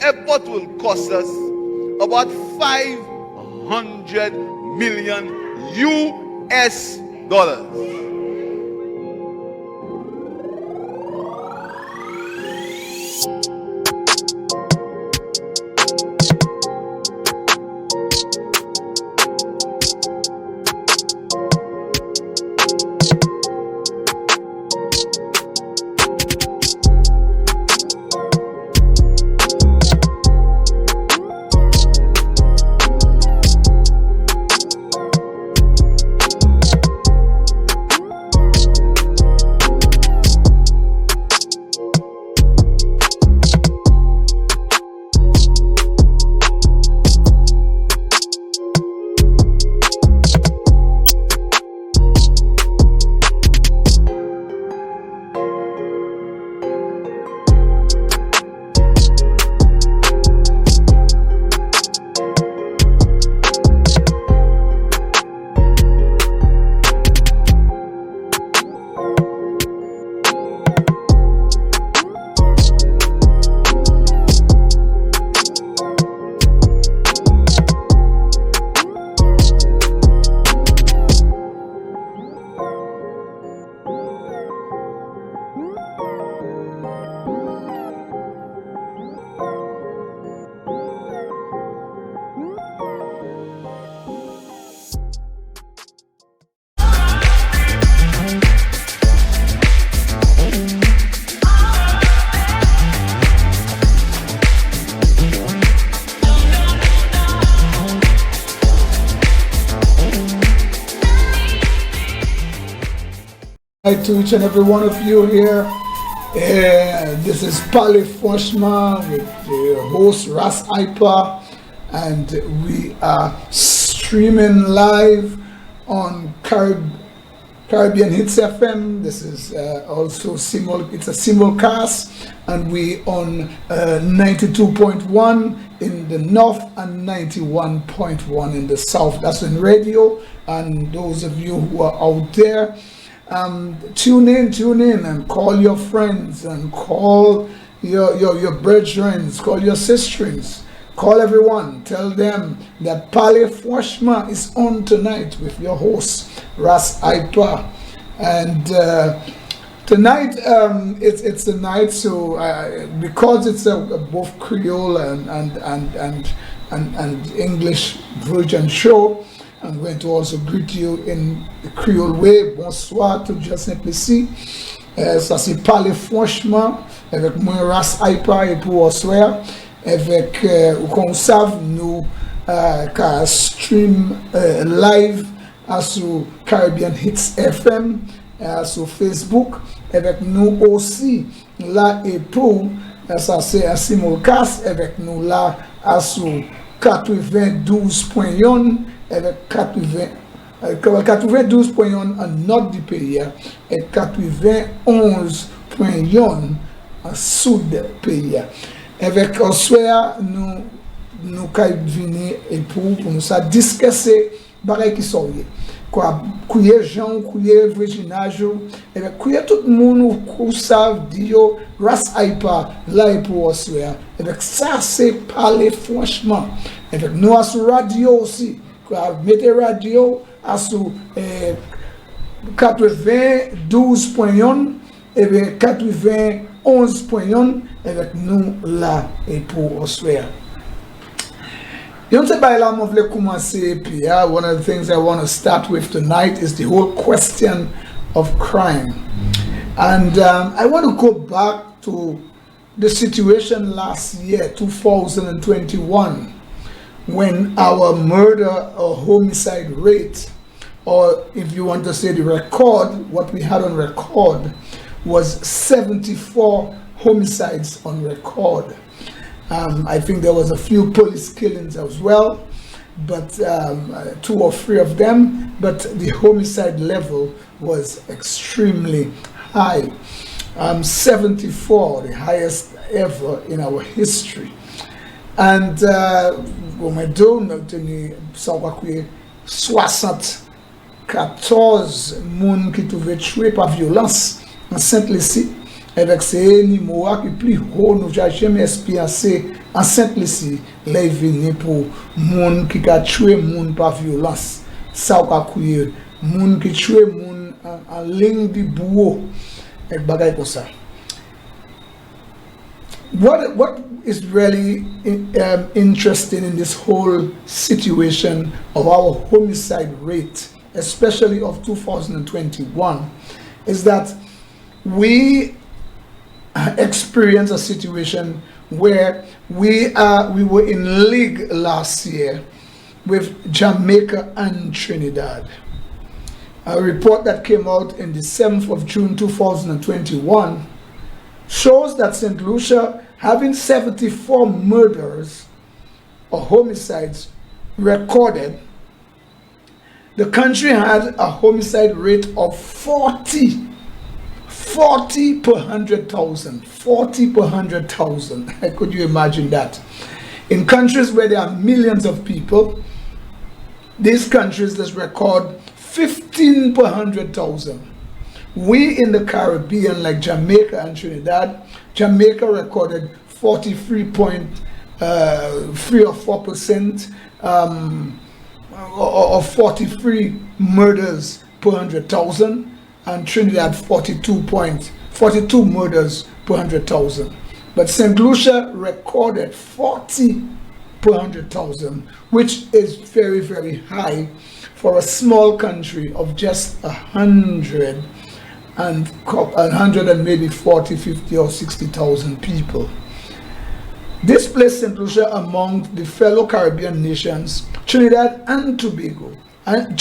airport will cost us about 500 million US dollars. Hi to each and every one of you here. This is Palay Fwanchman with the host Ras Ipa, and we are streaming live on Caribbean Hits FM. This is also it's a simulcast, and we on 92.1 in the north and 91.1 in the south. That's in radio. And those of you who are out there, tune in and call your friends and call your brethren, call your sisters, call everyone. Tell them that Palay Fwanchman is on tonight with your host Ras Ipa. And tonight it's a night, so because it's both Creole and English version show, I'm going to also greet you in the Creole way. Bonsoir, tout just simply si. Ça c'est Palay Fwanchman avec moi Ras Ipa et pour Oswea avec comme savent nous qu'à stream live sur Caribbean Hits FM sur Facebook avec nous aussi là et pour ça c'est un simulcast avec nous là sur 92.1 avec 92.1 en nord du pays et 91.1 en sud du pays. Avec Oswea, nous venir et pour nous ça discuter bagaille qui sont quoi couiller gens couiller virginage et couiller tout le monde qui savent dire Ras Ipa là et pour Oswea. Avec ça c'est Palay Fwanchman. Avec nous sur radio aussi. Mettez radio à sur 92.1 et 91.1 avec nous là et pour Oswea. One of the things I want to start with tonight is the whole question of crime. And I want to go back to the situation last year, 2021. When our murder or homicide rate, or if you want to say the record, what we had on record was 74 homicides on record. I think there was a few police killings as well, but 2 or 3 of them, but the homicide level was extremely high. 74, the highest ever in our history. And on m'a dit, ça va que 74 moun qui trouvé tué par violence en Sainte-Lucie, avec ces animaux qui plus haut nous j'ai jamais expérimenté en Saint-Lucie les venir pour monde qui a tué monde par violence ça ou couiller monde qui tué monde en ligne de boue et bagay comme ça. What is really interesting in this whole situation of our homicide rate, especially of 2021, is that we experienced a situation where we were in league last year with Jamaica and Trinidad. A report that came out in the 7th of June 2021 shows that St. Lucia, having 74 murders or homicides recorded, the country had a homicide rate of 40 per 100,000. 40 per 100,000. Could you imagine that? In countries where there are millions of people, these countries just record 15 per 100,000. We in the Caribbean, like Jamaica and Trinidad, Jamaica recorded 43.3 or 4% or 43 murders per 100,000, and Trinidad 42 murders per 100,000. But St. Lucia recorded 40 per 100,000, which is very, very high for a small country of just 100 and maybe 40, 50 or 60,000 people. This placed St. Lucia among the fellow Caribbean nations, Trinidad and Tobago and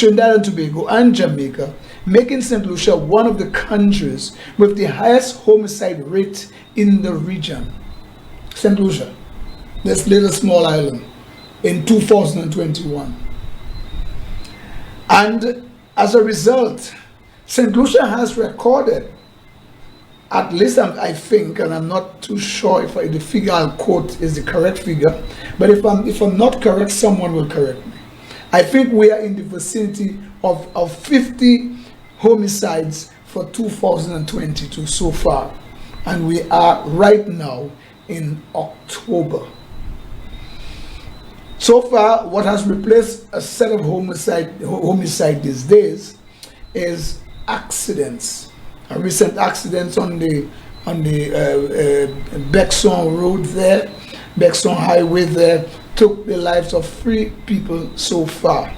Jamaica, making St. Lucia one of the countries with the highest homicide rate in the region. St. Lucia, this little small island, in 2021. And as a result, St. Lucia has recorded, at least I think, and I'm not too sure if the figure I'll quote is the correct figure, but if I'm not correct, someone will correct me. I think we are in the vicinity of 50 homicides for 2022 so far, and we are right now in October. So far, what has replaced a set of homicide these days is accidents. A recent accident on the Bexon Road there, Bexon Highway there, took the lives of 3 people so far.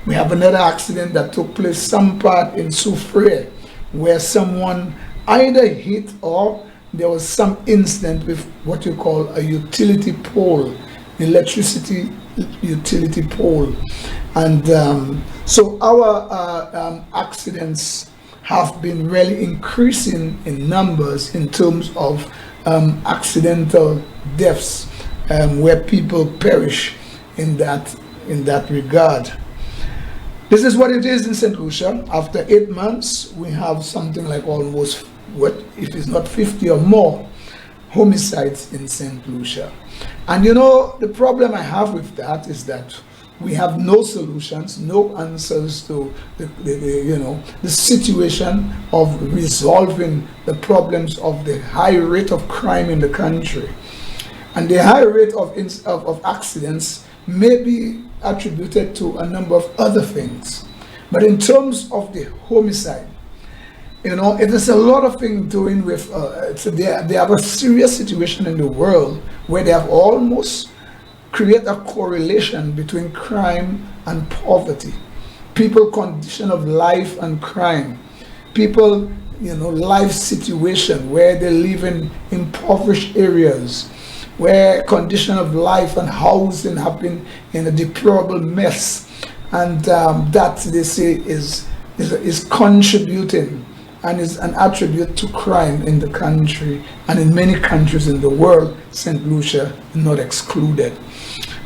We have another accident that took place some part in Soufriere, where someone either hit or there was some incident with what you call a utility pole, electricity utility pole. And so our accidents have been really increasing in numbers in terms of accidental deaths, where people perish in that regard. This is what it is in St. Lucia. After 8 months, we have something like almost, what if it's not 50 or more homicides in St. Lucia. And you know, the problem I have with that is that we have no solutions, no answers to the situation of resolving the problems of the high rate of crime in the country. And the high rate of accidents may be attributed to a number of other things. But in terms of the homicide, you know, it is a lot of things doing with, they have a serious situation in the world where they have almost create a correlation between crime and poverty. People condition of life and crime. People, life situation where they live in impoverished areas, where condition of life and housing have been in a deplorable mess, and that they say is contributing and is an attribute to crime in the country and in many countries in the world, St. Lucia not excluded.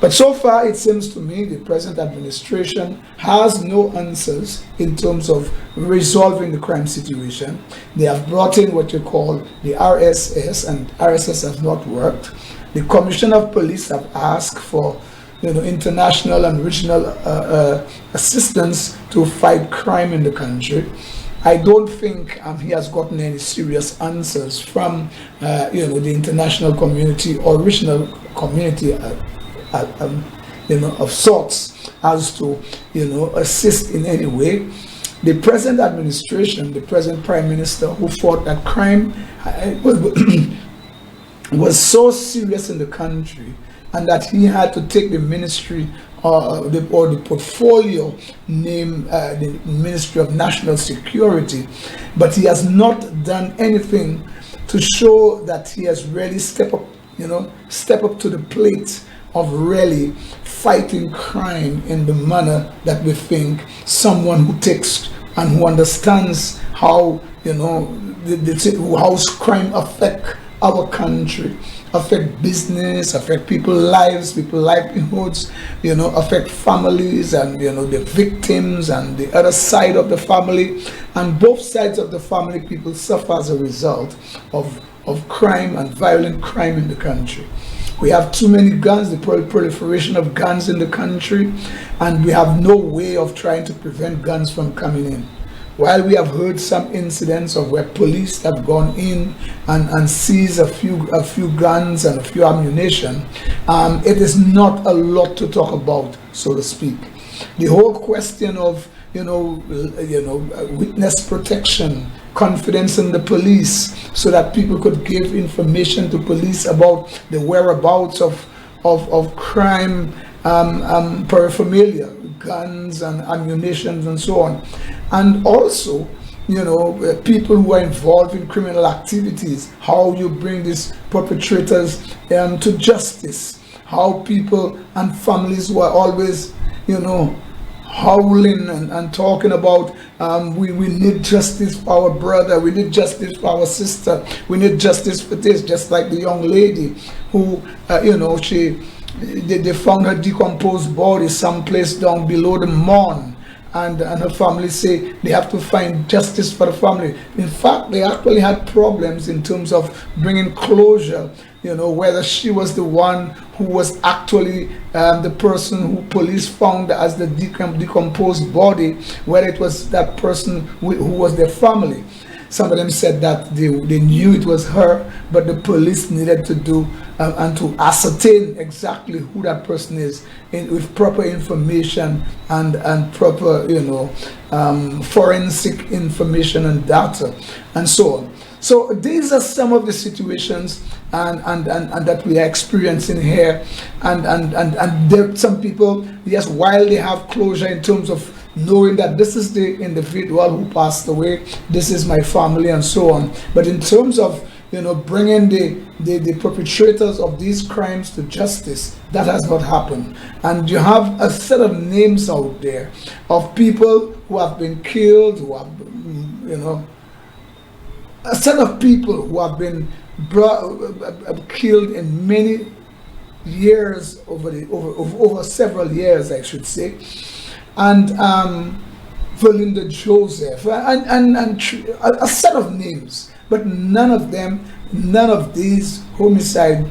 But so far, it seems to me the present administration has no answers in terms of resolving the crime situation. They have brought in what you call the RSS, and RSS has not worked. The Commissioner of Police have asked for international and regional assistance to fight crime in the country. I don't think he has gotten any serious answers from the international community or regional community, of sorts, as to assist in any way. The present administration, the present prime minister, who thought that crime was so serious in the country, and that he had to take the ministry or the portfolio named the Ministry of National Security, but he has not done anything to show that he has really step up to the plate of really fighting crime in the manner that we think someone who takes and who understands how how crime affect our country, affect business, affect people's lives, people's livelihoods, affect families and the victims and the other side of the family, and both sides of the family people suffer as a result of crime and violent crime in the country. We have too many guns, the proliferation of guns in the country, and we have no way of trying to prevent guns from coming in. While we have heard some incidents of where police have gone in and seized a few guns and a few ammunition, it is not a lot to talk about, so to speak. The whole question of witness protection, confidence in the police, so that people could give information to police about the whereabouts of crime paraphernalia, guns and ammunition and so on. And also, people who are involved in criminal activities, how you bring these perpetrators to justice, how people and families who are always, howling and talking about we need justice for our brother, we need justice for our sister, we need justice for this, just like the young lady who, they found her decomposed body someplace down below the lawn. And her family say they have to find justice for the family. In fact, they actually had problems in terms of bringing closure, whether she was the one who was actually the person who police found as the decomposed body, whether it was that person who was their family. Some of them said that they knew it was her, but the police needed to do and to ascertain exactly who that person is with proper information and proper, forensic information and data and so on. So these are some of the situations and that we are experiencing here, and there some people, yes, while they have closure in terms of knowing that this is the individual who passed away, this is my family and so on, but in terms of bringing the perpetrators of these crimes to justice, that has not happened. And you have a set of names out there of people who have been killed, who have a set of people who have been killed in many years, over several years, I should say. And Verlinda Joseph and a set of names, but none of these homicide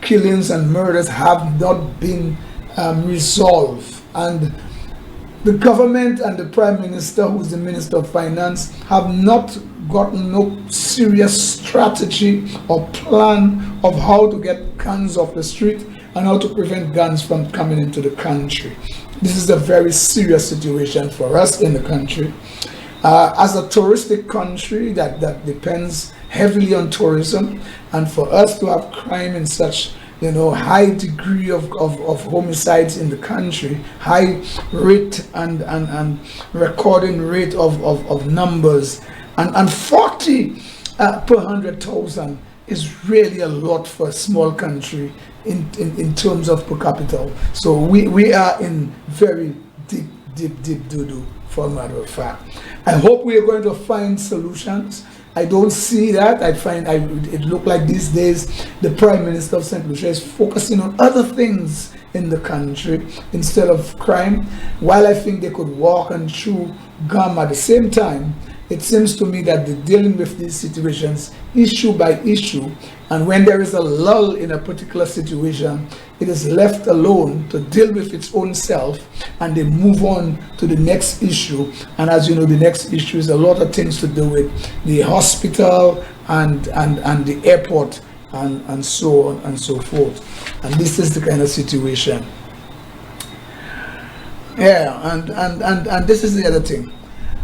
killings and murders have not been resolved. And the government and the Prime Minister, who's the Minister of Finance, have not gotten no serious strategy or plan of how to get guns off the street and how to prevent guns from coming into the country. This is a very serious situation for us in the country. As a touristic country that depends heavily on tourism, and for us to have crime in such high degree of homicides in the country, high rate and recording rate of numbers, and 40 per 100,000 is really a lot for a small country in terms of per capita. So we are in very deep doo-doo, for a matter of fact. I hope we are going to find solutions. I don't see that. It look like these days the Prime Minister of St. Lucia is focusing on other things in the country instead of crime, while I think they could walk and chew gum at the same time. it seems to me that they're dealing with these situations issue by issue, and when there is a lull in a particular situation, it is left alone to deal with its own self, and they move on to the next issue. And as you know, the next issue is a lot of things to do with the hospital and the airport and so on and so forth. And this is the kind of situation. Yeah, and this is the other thing.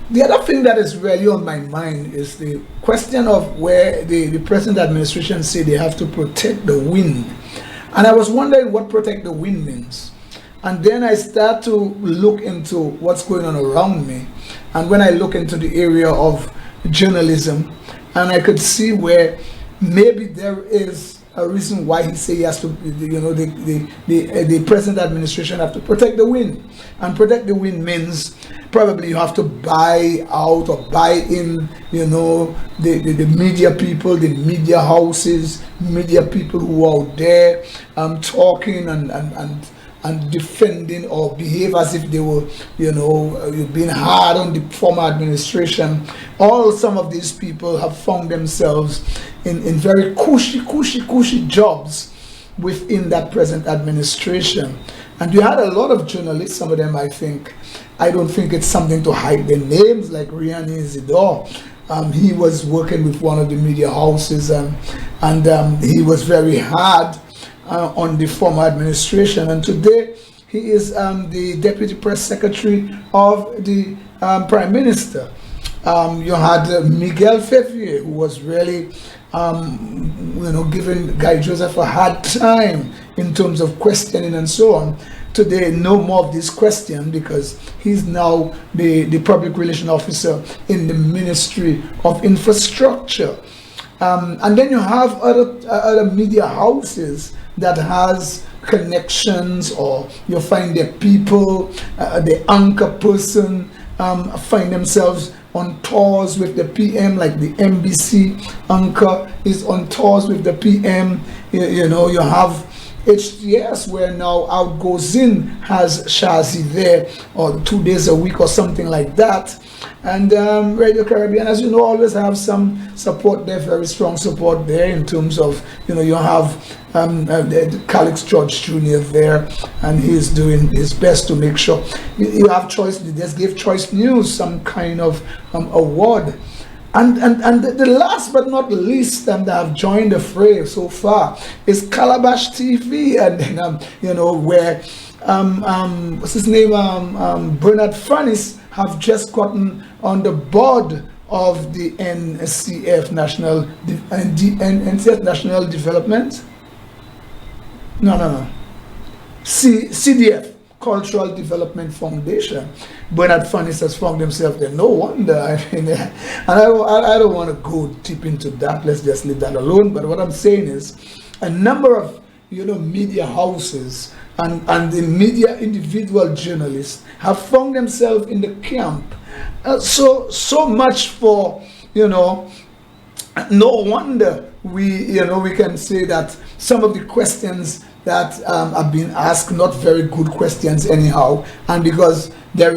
The other thing that is really on my mind is the question of where the present administration say they have to protect the wind. And I was wondering what protect the wind means. And then I start to look into what's going on around me. And when I look into the area of journalism, and I could see where maybe there is a reason why he say he has to, you know, the present administration have to protect the wind. And protect the wind means probably you have to buy out or buy in, you know, the media people, the media houses, media people who are out there talking and defending or behave as if they were, you know, being hard on the former administration. Some of these people have found themselves in very cushy jobs within that present administration. And you had a lot of journalists, some of them I don't think it's something to hide their names, like Rian Isidore. He was working with one of the media houses, and he was very hard on the former administration, and today he is the deputy press secretary of the prime minister. You had Miguel Fefier, who was really you know, giving Guy Joseph a hard time in terms of questioning and so on. Today, no more of this question, because he's now the public relation officer in the Ministry of Infrastructure. And then you have other media houses that has connections, or you find their people, the anchor person find themselves on tours with the PM, like the NBC anchor is on tours with the PM. You know, you have HTS, where now Out Goes In has Shazi there, or 2 days a week or something like that. And Radio Caribbean, as you know, always have some support there, very strong support there, in terms of, you know, you have Calix George Jr. there, and he's doing his best to make sure you have choice. They just give Choice News some kind of award. And the last but not least, that have joined the fray so far is Calabash TV, and then you know, where what's his name, Bernard Fannis have just gotten on the board of the NCF National Development. No. CDF, Cultural Development Foundation. Bernard Fannis has found himself there. No wonder. I mean, and I don't want to go deep into that. Let's just leave that alone. But what I'm saying is, a number of, you know, media houses and the media individual journalists have found themselves in the camp. So much for, you know, no wonder we can say that some of the questions that have been asked, not very good questions anyhow, and because there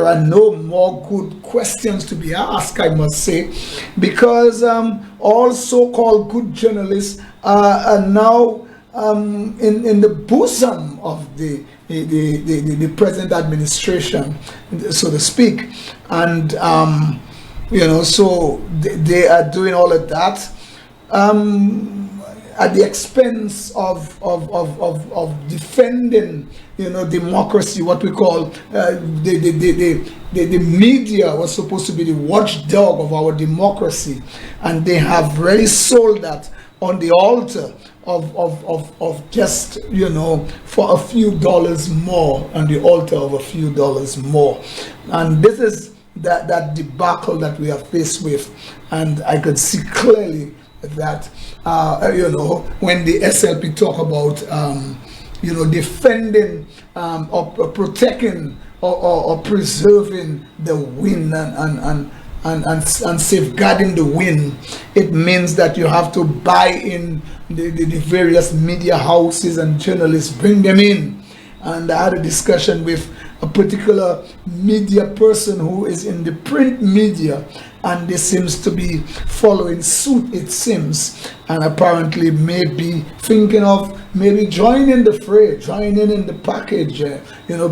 are no more good questions to be asked, I must say, because all so-called good journalists are now in the bosom of the present administration, so to speak, and you know, so they are doing all of that at the expense of defending, you know, democracy. What we call the media was supposed to be the watchdog of our democracy, and they have really sold that on the altar of just, you know, for a few dollars more, on the altar of a few dollars more. And this is that debacle that we are faced with, and I could see clearly that you know, when the SLP talk about you know, defending or protecting or preserving the wind and safeguarding the wind, it means that you have to buy in the various media houses and journalists, bring them in. And I had a discussion with a particular media person who is in the print media, and they seems to be following suit, it seems, and apparently maybe thinking of maybe joining the fray, joining in the package,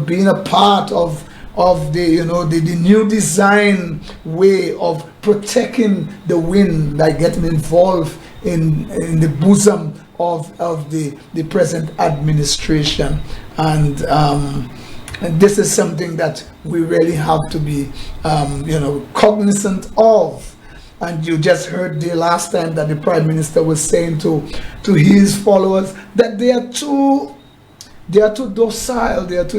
being a part of the the new design way of protecting the wind, like getting involved in the bosom of the present administration. And this is something that we really have to be cognizant of. And you just heard the last time that the Prime Minister was saying to his followers that they are too docile, they are too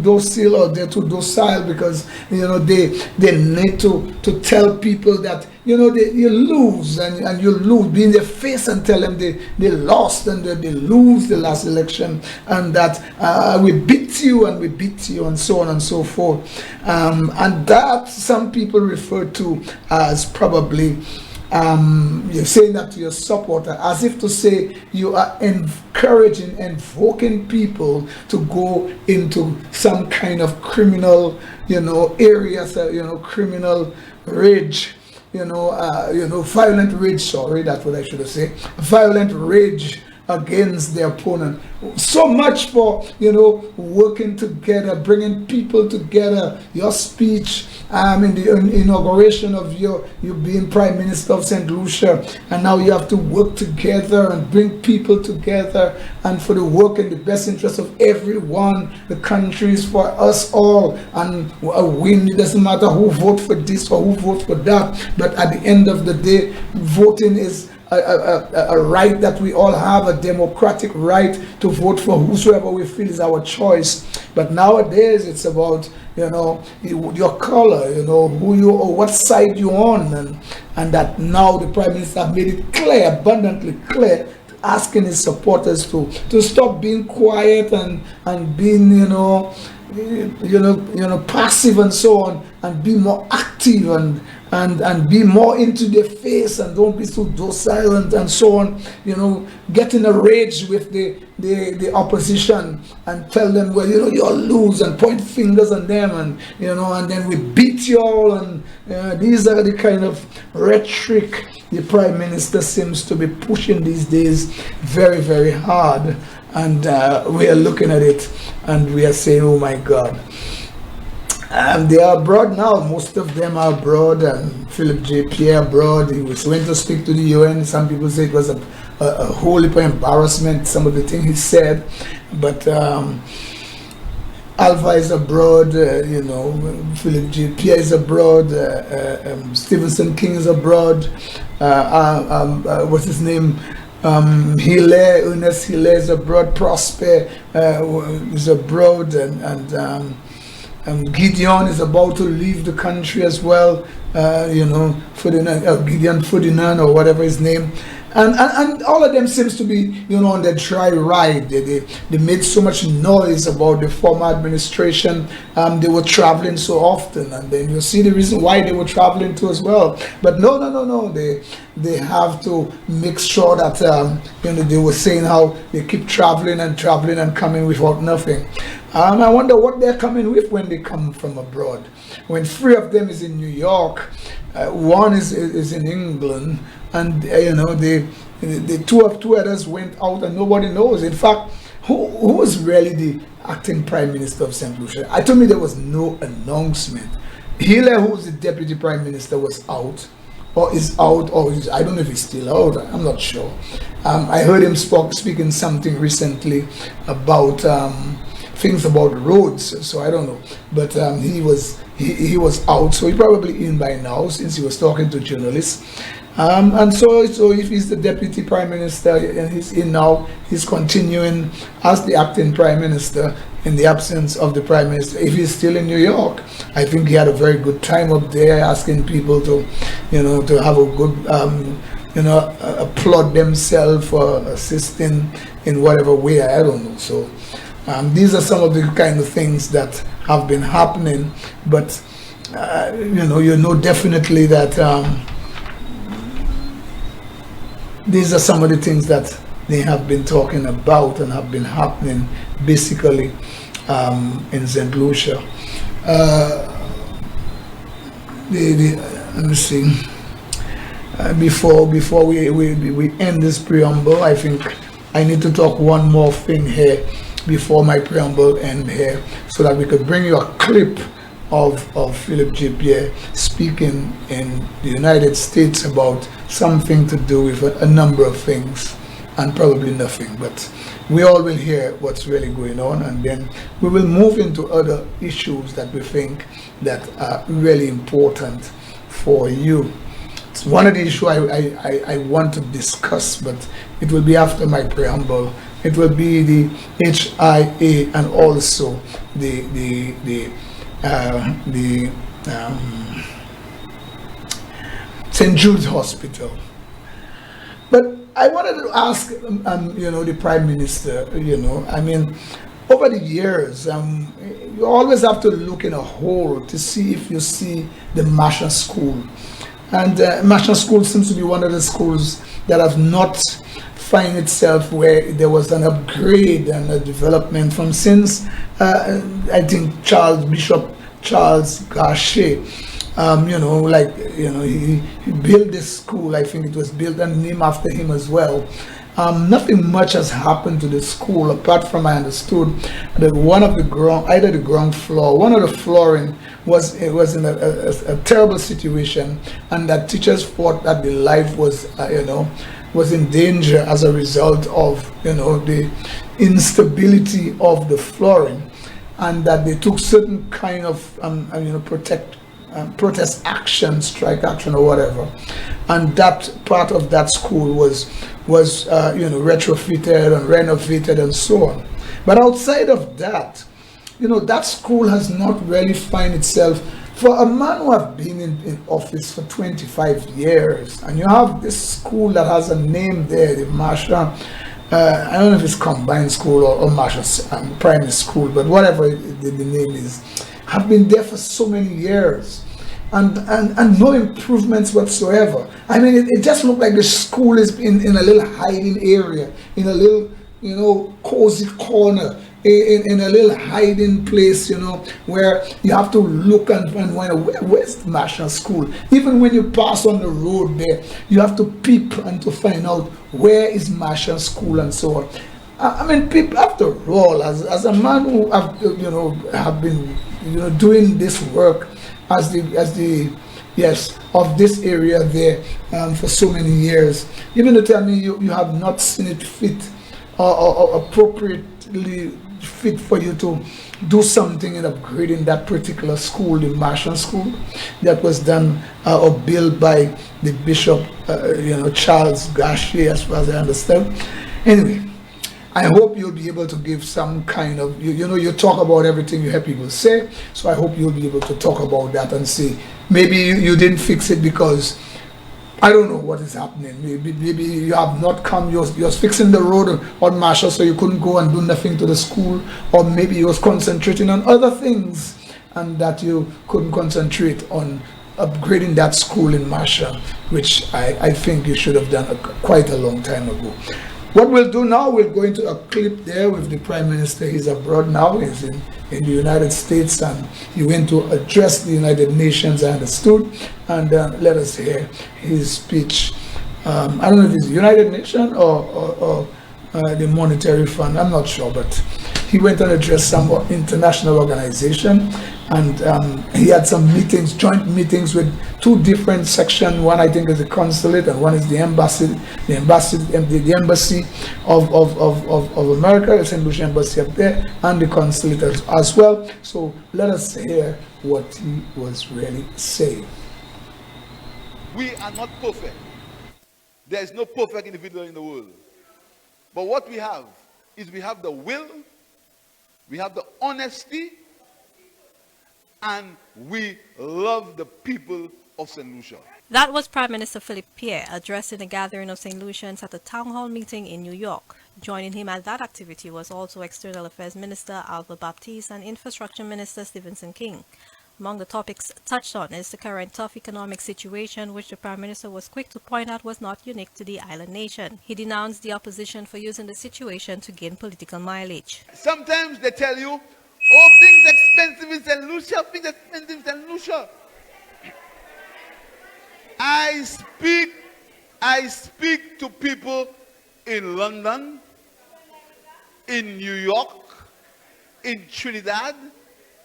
docile, or they're too docile, because they need to tell people that you lose, and you lose, be in their face and tell them they lost, and that they lose the last election, and that we beat you, and so on and so forth, and that some people refer to as probably you're saying that to your supporter, as if to say you are encouraging, invoking people to go into some kind of criminal, areas, criminal rage, violent rage. Sorry, that's what I should have said. Violent rage against the opponent. So much for working together, bringing people together. Your speech in the inauguration of you being Prime Minister of St. Lucia, and now you have to work together and bring people together, and for the work in the best interest of everyone. The country is for us all, and a win, it doesn't matter who votes for this or who votes for that, but at the end of the day, voting is a right that we all have, a democratic right to vote for whosoever we feel is our choice. But nowadays it's about your color, who you or what side you're on, and that now the Prime Minister have made it clear, abundantly clear, asking his supporters to stop being quiet and being passive and so on, and be more active and be more into their face, and don't be so docile and so on. Get in a rage with the opposition and tell them, well, you'll lose, and point fingers on them, and and then we beat you all, and these are the kind of rhetoric the Prime Minister seems to be pushing these days very, very hard. And we are looking at it and we are saying, oh my God. They are abroad now. Most of them are abroad. And Philip J. Pierre abroad. He went to speak to the UN. Some people say it was a whole heap of embarrassment, some of the things he said. But Alpha is abroad. Philip J. Pierre is abroad. Stevenson King is abroad. What's his name? Ernest Hilaire is abroad. Prosper is abroad, and Gideon is about to leave the country as well. Gideon Ferdinand, or whatever his name, and all of them seems to be on their dry ride. They made so much noise about the former administration. They were traveling so often, and then you see the reason why they were traveling too as well. But no, they have to make sure that they were saying how they keep traveling and coming without nothing. I wonder what they're coming with when they come from abroad. When 3 of them is in New York, 1 is in England, and the two others went out and nobody knows. In fact, who was really the acting Prime Minister of St. Lucia? I told me there was no announcement. Hilaire, who was the Deputy Prime Minister, was out, or is out, or I don't know if he's still out. I'm not sure. I heard him speaking something recently about things about roads, so I don't know. But he was out, so he probably in by now, since he was talking to journalists. And so if he's the Deputy Prime Minister and he's in now, he's continuing as the acting Prime Minister in the absence of the Prime Minister. If he's still in New York, I think he had a very good time up there, asking people to have a good applaud themselves for assisting in whatever way. I don't know. So these are some of the kind of things that have been happening, but definitely that these are some of the things that they have been talking about and have been happening basically in St. Lucia. let me see. Before we end this preamble, I think I need to talk one more thing here before my preamble end here, so that we could bring you a clip of Philip J. Pierre speaking in the United States about something to do with a number of things and probably nothing, but we all will hear what's really going on, and then we will move into other issues that we think that are really important for you. It's one of the issues I want to discuss, but it will be after my preamble. It will be the HIA and also the St. Jude's Hospital. But I wanted to ask, the Prime Minister, I mean, over the years, you always have to look in a hole to see if you see the Masha School. And Masha School seems to be one of the schools that have not find itself where there was an upgrade and a development from since, I think, Bishop Charles Garcia. He built this school. I think it was built and named after him as well. Nothing much has happened to the school apart from, I understood, that one of the ground, either the ground floor, one of the flooring was in a terrible situation, and that teachers thought that the life was in danger as a result of the instability of the flooring, and that they took certain kind of protest action, strike action or whatever, and that part of that school was retrofitted and renovated and so on. But outside of that, that school has not really find itself. For a man who have been in office for 25 years, and you have this school that has a name there, the Masha, I don't know if it's combined school or Masha primary school, but whatever the name is, have been there for so many years, and no improvements whatsoever. I mean, it just looked like the school is in a little hiding area, in a little cozy corner, in a little hiding place, where you have to look and wonder, where's the National School? Even when you pass on the road there, you have to peep and to find out where is Marshall School and so on. I mean, people, after all, as a man who have been doing this work as the of this area there for so many years, even to tell me you have not seen it fit or appropriately fit for you to do something in upgrading that particular school, the Martian School, that was done or built by the Bishop, Charles Garcia, as far as I understand. Anyway, I hope you'll be able to give some kind of, you talk about everything you hear people say, so I hope you'll be able to talk about that and see, maybe you didn't fix it because I don't know what is happening. Maybe you have not come, you're fixing the road on Marshall, so you couldn't go and do nothing to the school, or maybe you was concentrating on other things and that you couldn't concentrate on upgrading that school in Marshall, which I think you should have done quite a long time ago. What we'll do now, we'll go into a clip there with the Prime Minister. He's abroad now, he's in the United States, and he went to address the United Nations, I understood, and let us hear his speech. I don't know if it's the United Nations or the Monetary Fund, I'm not sure, but he went and addressed some international organization, and he had some meetings, joint meetings with two different sections. One I think is the consulate, and one is the embassy, the embassy of America, the St. Lucia embassy up there, and the consulate as well. So let us hear what he was really saying. We are not perfect. There is no perfect individual in the world. But what we have is we have the will, we have the honesty, and we love the people of St. Lucia. That was Prime Minister Philip Pierre addressing a gathering of St. Lucians at a town hall meeting in New York. Joining him at that activity was also External Affairs Minister Alva Baptiste and Infrastructure Minister Stevenson King. Among the topics touched on is the current tough economic situation, which the Prime Minister was quick to point out was not unique to the island nation. He denounced the opposition for using the situation to gain political mileage. Sometimes they tell you, oh, things expensive in St. Lucia, things expensive in St. Lucia. I speak to people in London, in New York, in Trinidad,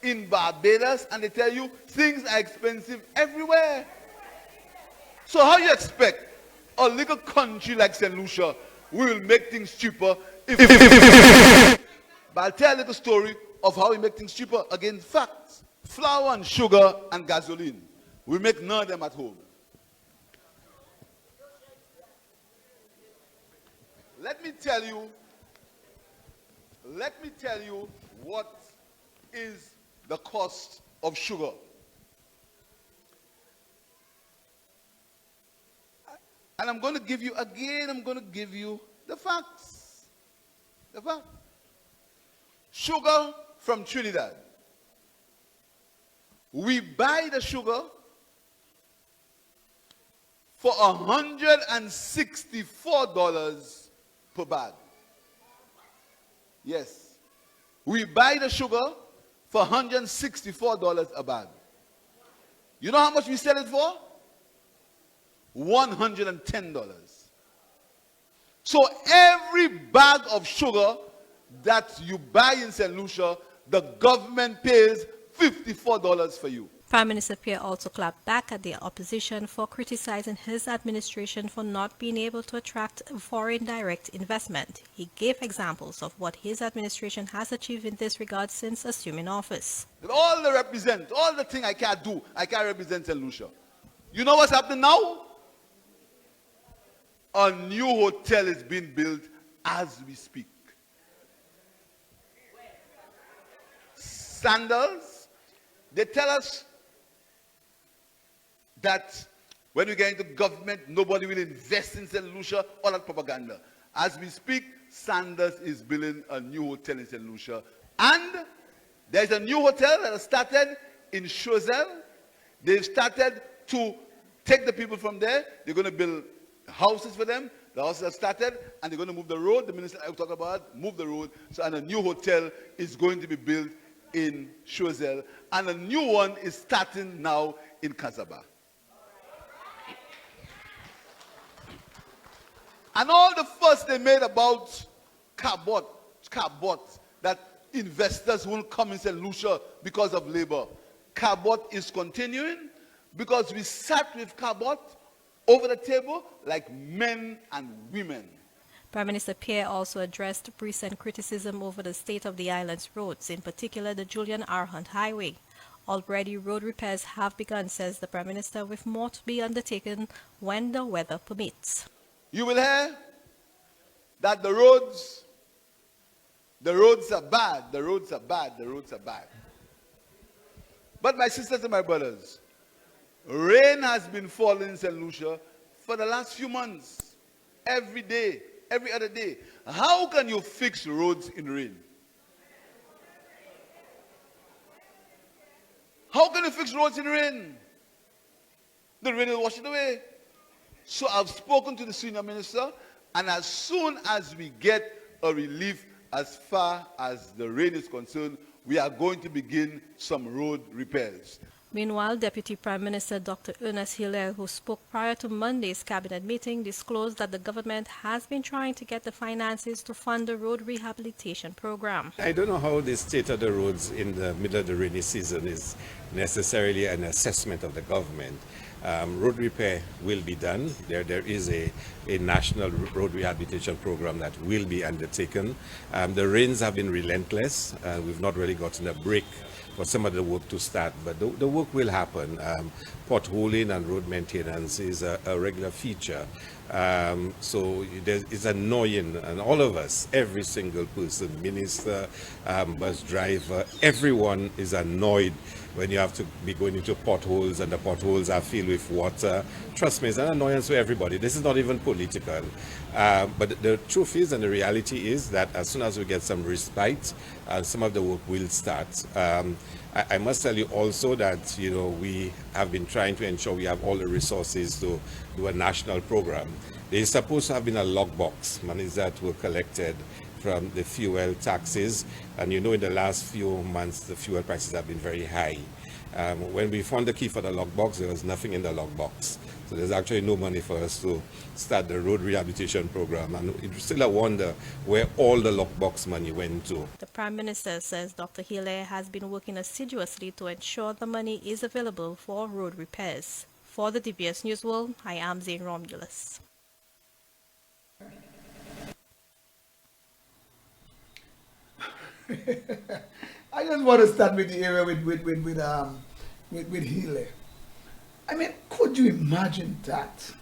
in Barbados, and they tell you things are expensive everywhere. So how you expect a little country like St. Lucia will make things cheaper if but I'll tell a little story of how we make things cheaper. Again, facts. Flour and sugar and gasoline. We make none of them at home. Let me tell you what is the cost of sugar. And I'm going to give you the facts. The facts. Sugar from Trinidad. We buy the sugar for $164 per bag. Yes. We buy the sugar for $164 a bag. You know how much we sell it for? $110. So every bag of sugar that you buy in St. Lucia, the government pays $54 for you. Prime Minister Pierre also clapped back at the opposition for criticizing his administration for not being able to attract foreign direct investment. He gave examples of what his administration has achieved in this regard since assuming office. All the thing I can't do, I can't represent St. Lucia. You know what's happening now? A new hotel is being built as we speak. Sandals, they tell us that when we get into government, nobody will invest in St. Lucia, all that propaganda. As we speak, Sanders is building a new hotel in St. Lucia. And there's a new hotel that has started in Choiseul. They've started to take the people from there. They're going to build houses for them. The houses have started, and they're going to move the road. The minister I was talking about, move the road. So, and a new hotel is going to be built in Choiseul. And a new one is starting now in Casaba. And all the fuss they made about Cabot, that investors won't come in St. Lucia because of labor. Cabot is continuing because we sat with Cabot over the table like men and women. Prime Minister Pierre also addressed recent criticism over the state of the island's roads, in particular the Julian R. Hunt Highway. Already road repairs have begun, says the Prime Minister, with more to be undertaken when the weather permits. You will hear that the roads are bad, the roads are bad. But my sisters and my brothers, rain has been falling in St. Lucia for the last few months. Every day, every other day. How can you fix roads in rain? How can you fix roads in rain? The rain will wash it away. So I've spoken to the senior minister, and as soon as we get a relief as far as the rain is concerned, we are going to begin some road repairs. Meanwhile, Deputy Prime Minister Dr. Ernest Hilaire, who spoke prior to Monday's cabinet meeting, disclosed that the government has been trying to get the finances to fund the road rehabilitation program. I don't know how the state of the roads in the middle of the rainy season is necessarily an assessment of the government. Road repair will be done. There is a national road rehabilitation program that will be undertaken. The rains have been relentless. We've not really gotten a break for some of the work to start, but the work will happen. Potholing and road maintenance is a regular feature. So it's annoying, and all of us, every single person, minister, bus driver, everyone is annoyed when you have to be going into potholes and the potholes are filled with water. Trust me, it's an annoyance to everybody. This is not even political. But the truth is, and the reality is, that as soon as we get some respite, some of the work will start. I must tell you also that, you know, we have been trying to ensure we have all the resources to do a national program. There is supposed to have been a lockbox, monies that were collected from the fuel taxes, and you know, in the last few months the fuel prices have been very high. When we found the key for the lockbox, there was nothing in the lockbox. So there's actually no money for us to start the road rehabilitation program. And it's still a wonder where all the lockbox money went to. The Prime Minister says Dr. Hilaire has been working assiduously to ensure the money is available for road repairs. For the DBS News World, I am Zane Romulus. I just want to start with the area with Hilaire. I mean, could you imagine that?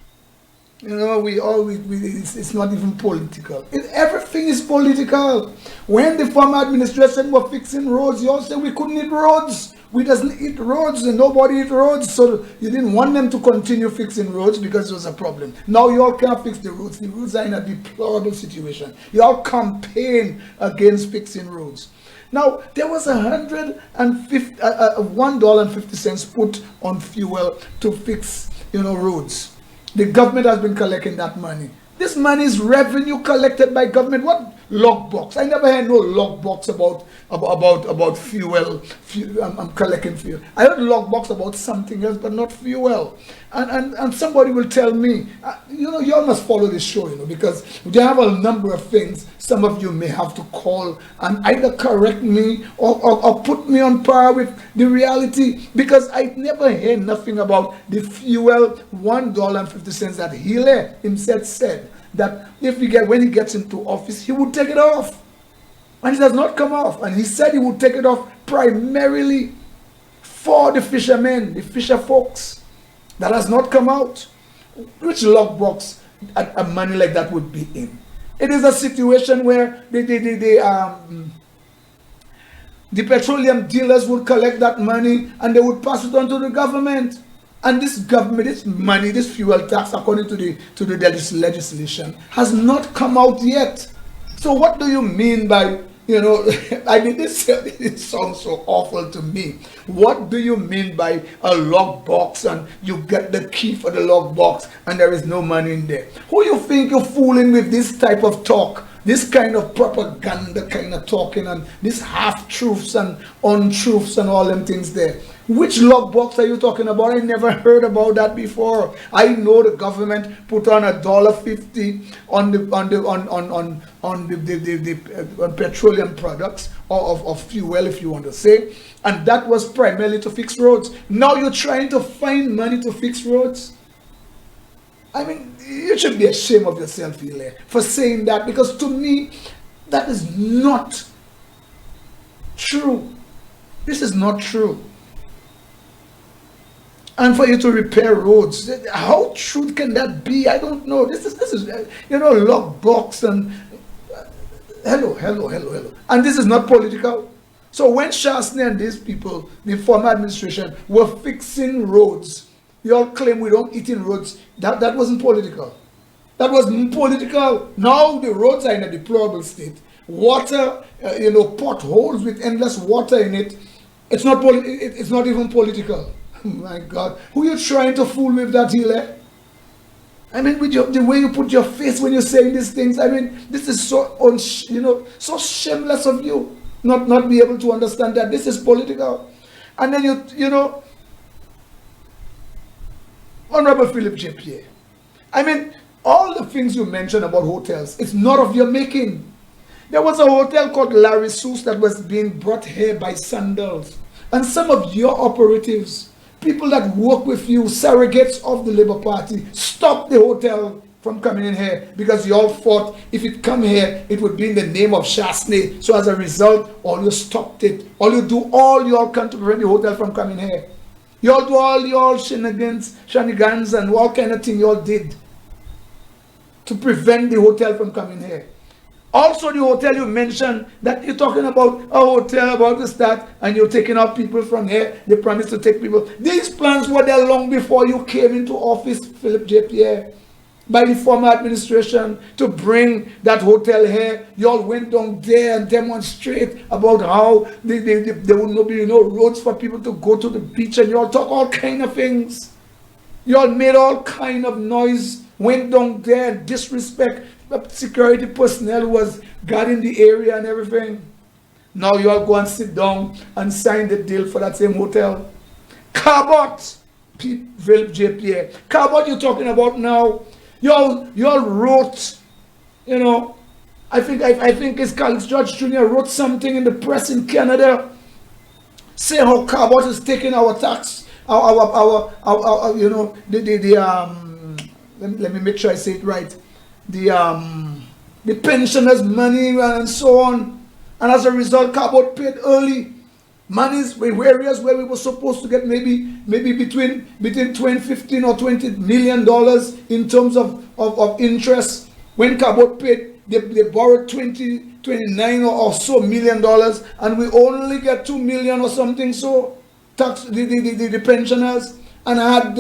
You know, it's not even political. Everything is political. When the former administration were fixing roads, you all said we couldn't eat roads. We doesn't eat roads and nobody eat roads. So you didn't want them to continue fixing roads because it was a problem. Now you all can't fix the roads. The roads are in a deplorable situation. You all campaign against fixing roads. Now, there was $1.50 put on fuel to fix, roads. The government has been collecting that money. This money is revenue collected by government. What lockbox? I never heard no lockbox about fuel. I'm collecting fuel. I heard lockbox about something else, but not fuel. And somebody will tell me, you all must follow this show, because we have a number of things. Some of you may have to call and either correct me or put me on par with the reality, because I never hear nothing about the fuel $1.50 that Hilaire himself said that when he gets into office, he would take it off. And it has not come off. And he said he would take it off primarily for the fishermen, the fisher folks. That has not come out. Which lockbox a money like that would be in? It is a situation where the petroleum dealers would collect that money and they would pass it on to the government. And this government, this money, this fuel tax, according to the legislation, has not come out yet. So what do you mean by, I mean, this sounds so awful to me. What do you mean by a lockbox and you get the key for the lockbox and there is no money in there? Who you think you're fooling with this type of talk? This kind of propaganda kind of talking and this half-truths and untruths and all them things there. Which lockbox are you talking about? I never heard about that before. I know the government put on $1.50 on the petroleum products or fuel, if you want to say, and that was primarily to fix roads. Now you're trying to find money to fix roads. I mean, you should be ashamed of yourself, Hilaire, for saying that, because to me, that is not true. This is not true. And for you to repair roads, how true can that be? I don't know. This is lockbox and hello. And this is not political. So when Shasney and these people, the former administration, were fixing roads, you all claim we don't eat in roads. That wasn't political. That wasn't political. Now the roads are in a deplorable state. Water, potholes with endless water in it. It's not even political. My God, who are you trying to fool with that, Hilaire? I mean, with the way you put your face when you're saying these things. I mean, this is so so shameless of you not be able to understand that this is political. And then Honorable Philip J. Pierre, I mean, all the things you mentioned about hotels, it's not of your making. There was a hotel called Larry Seuss that was being brought here by Sandals. And some of your operatives, people that work with you, surrogates of the Labour Party, stopped the hotel from coming in here because you all thought if it come here, it would be in the name of Shasney. So as a result, all you stopped it. All you all can to prevent the hotel from coming here. You all do all your shenanigans and all kind of thing you all did to prevent the hotel from coming here. Also the hotel you mentioned, that you're talking about a hotel, about this, that, and you're taking out people from here. They promised to take people. These plans were there long before you came into office, Philip J. Pierre, by the former administration to bring that hotel here. You all went down there and demonstrate about how there would be no roads for people to go to the beach, and you all talk all kind of things. You all made all kind of noise, went down there and disrespect security personnel who was guarding the area and everything. Now you all go and sit down and sign the deal for that same hotel. Cabot, Philip J. Pierre. What you're talking about now, y'all wrote, you know, I think his colleague George Jr. wrote something in the press in Canada, saying how Cabot is taking our tax, our you know, let me make sure I say it right, the pensioners' money and so on, and as a result, Cabot paid early. Monies were areas where we were supposed to get maybe between 15 or $20 million in terms of interest. When Cabot paid, they borrowed 29 or so million dollars, and we only get 2 million or something. So tax the pensioners. And had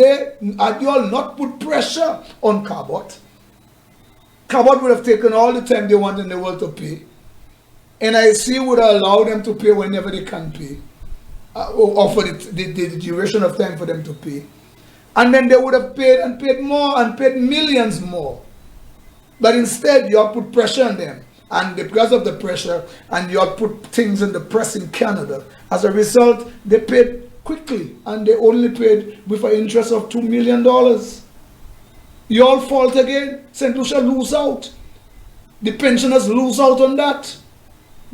you all not put pressure on Cabot would have taken all the time they want in the world to pay. NIC would allow them to pay whenever they can pay, or for the duration of time for them to pay. And then they would have paid and paid more and paid millions more. But instead, you all put pressure on them. And because of the pressure, and you all put things in the press in Canada, as a result, they paid quickly, and they only paid with an interest of $2 million. You all fault again. St. Lucia lose out. The pensioners lose out on that.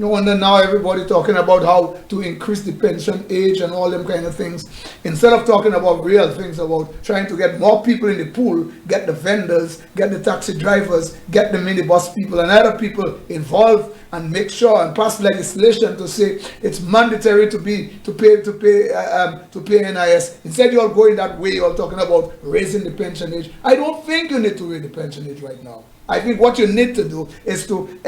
No wonder now everybody talking about how to increase the pension age and all them kind of things. Instead of talking about real things, about trying to get more people in the pool, get the vendors, get the taxi drivers, get the minibus people and other people involved, and make sure and pass legislation to say it's mandatory to pay NIS. Instead, you all going that way, you all talking about raising the pension age. I don't think you need to raise the pension age right now. I think what you need to do is to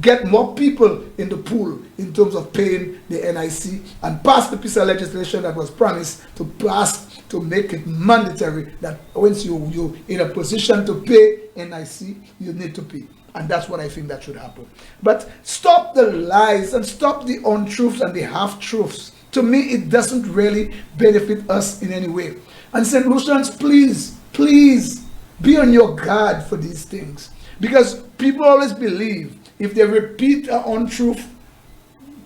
get more people in the pool in terms of paying the NIC, and pass the piece of legislation that was promised to pass to make it mandatory that once you're in a position to pay NIC, you need to pay. And that's what I think that should happen. But stop the lies and stop the untruths and the half-truths. To me, it doesn't really benefit us in any way. And St. Lucians, please, please, be on your guard for these things, because people always believe if they repeat an untruth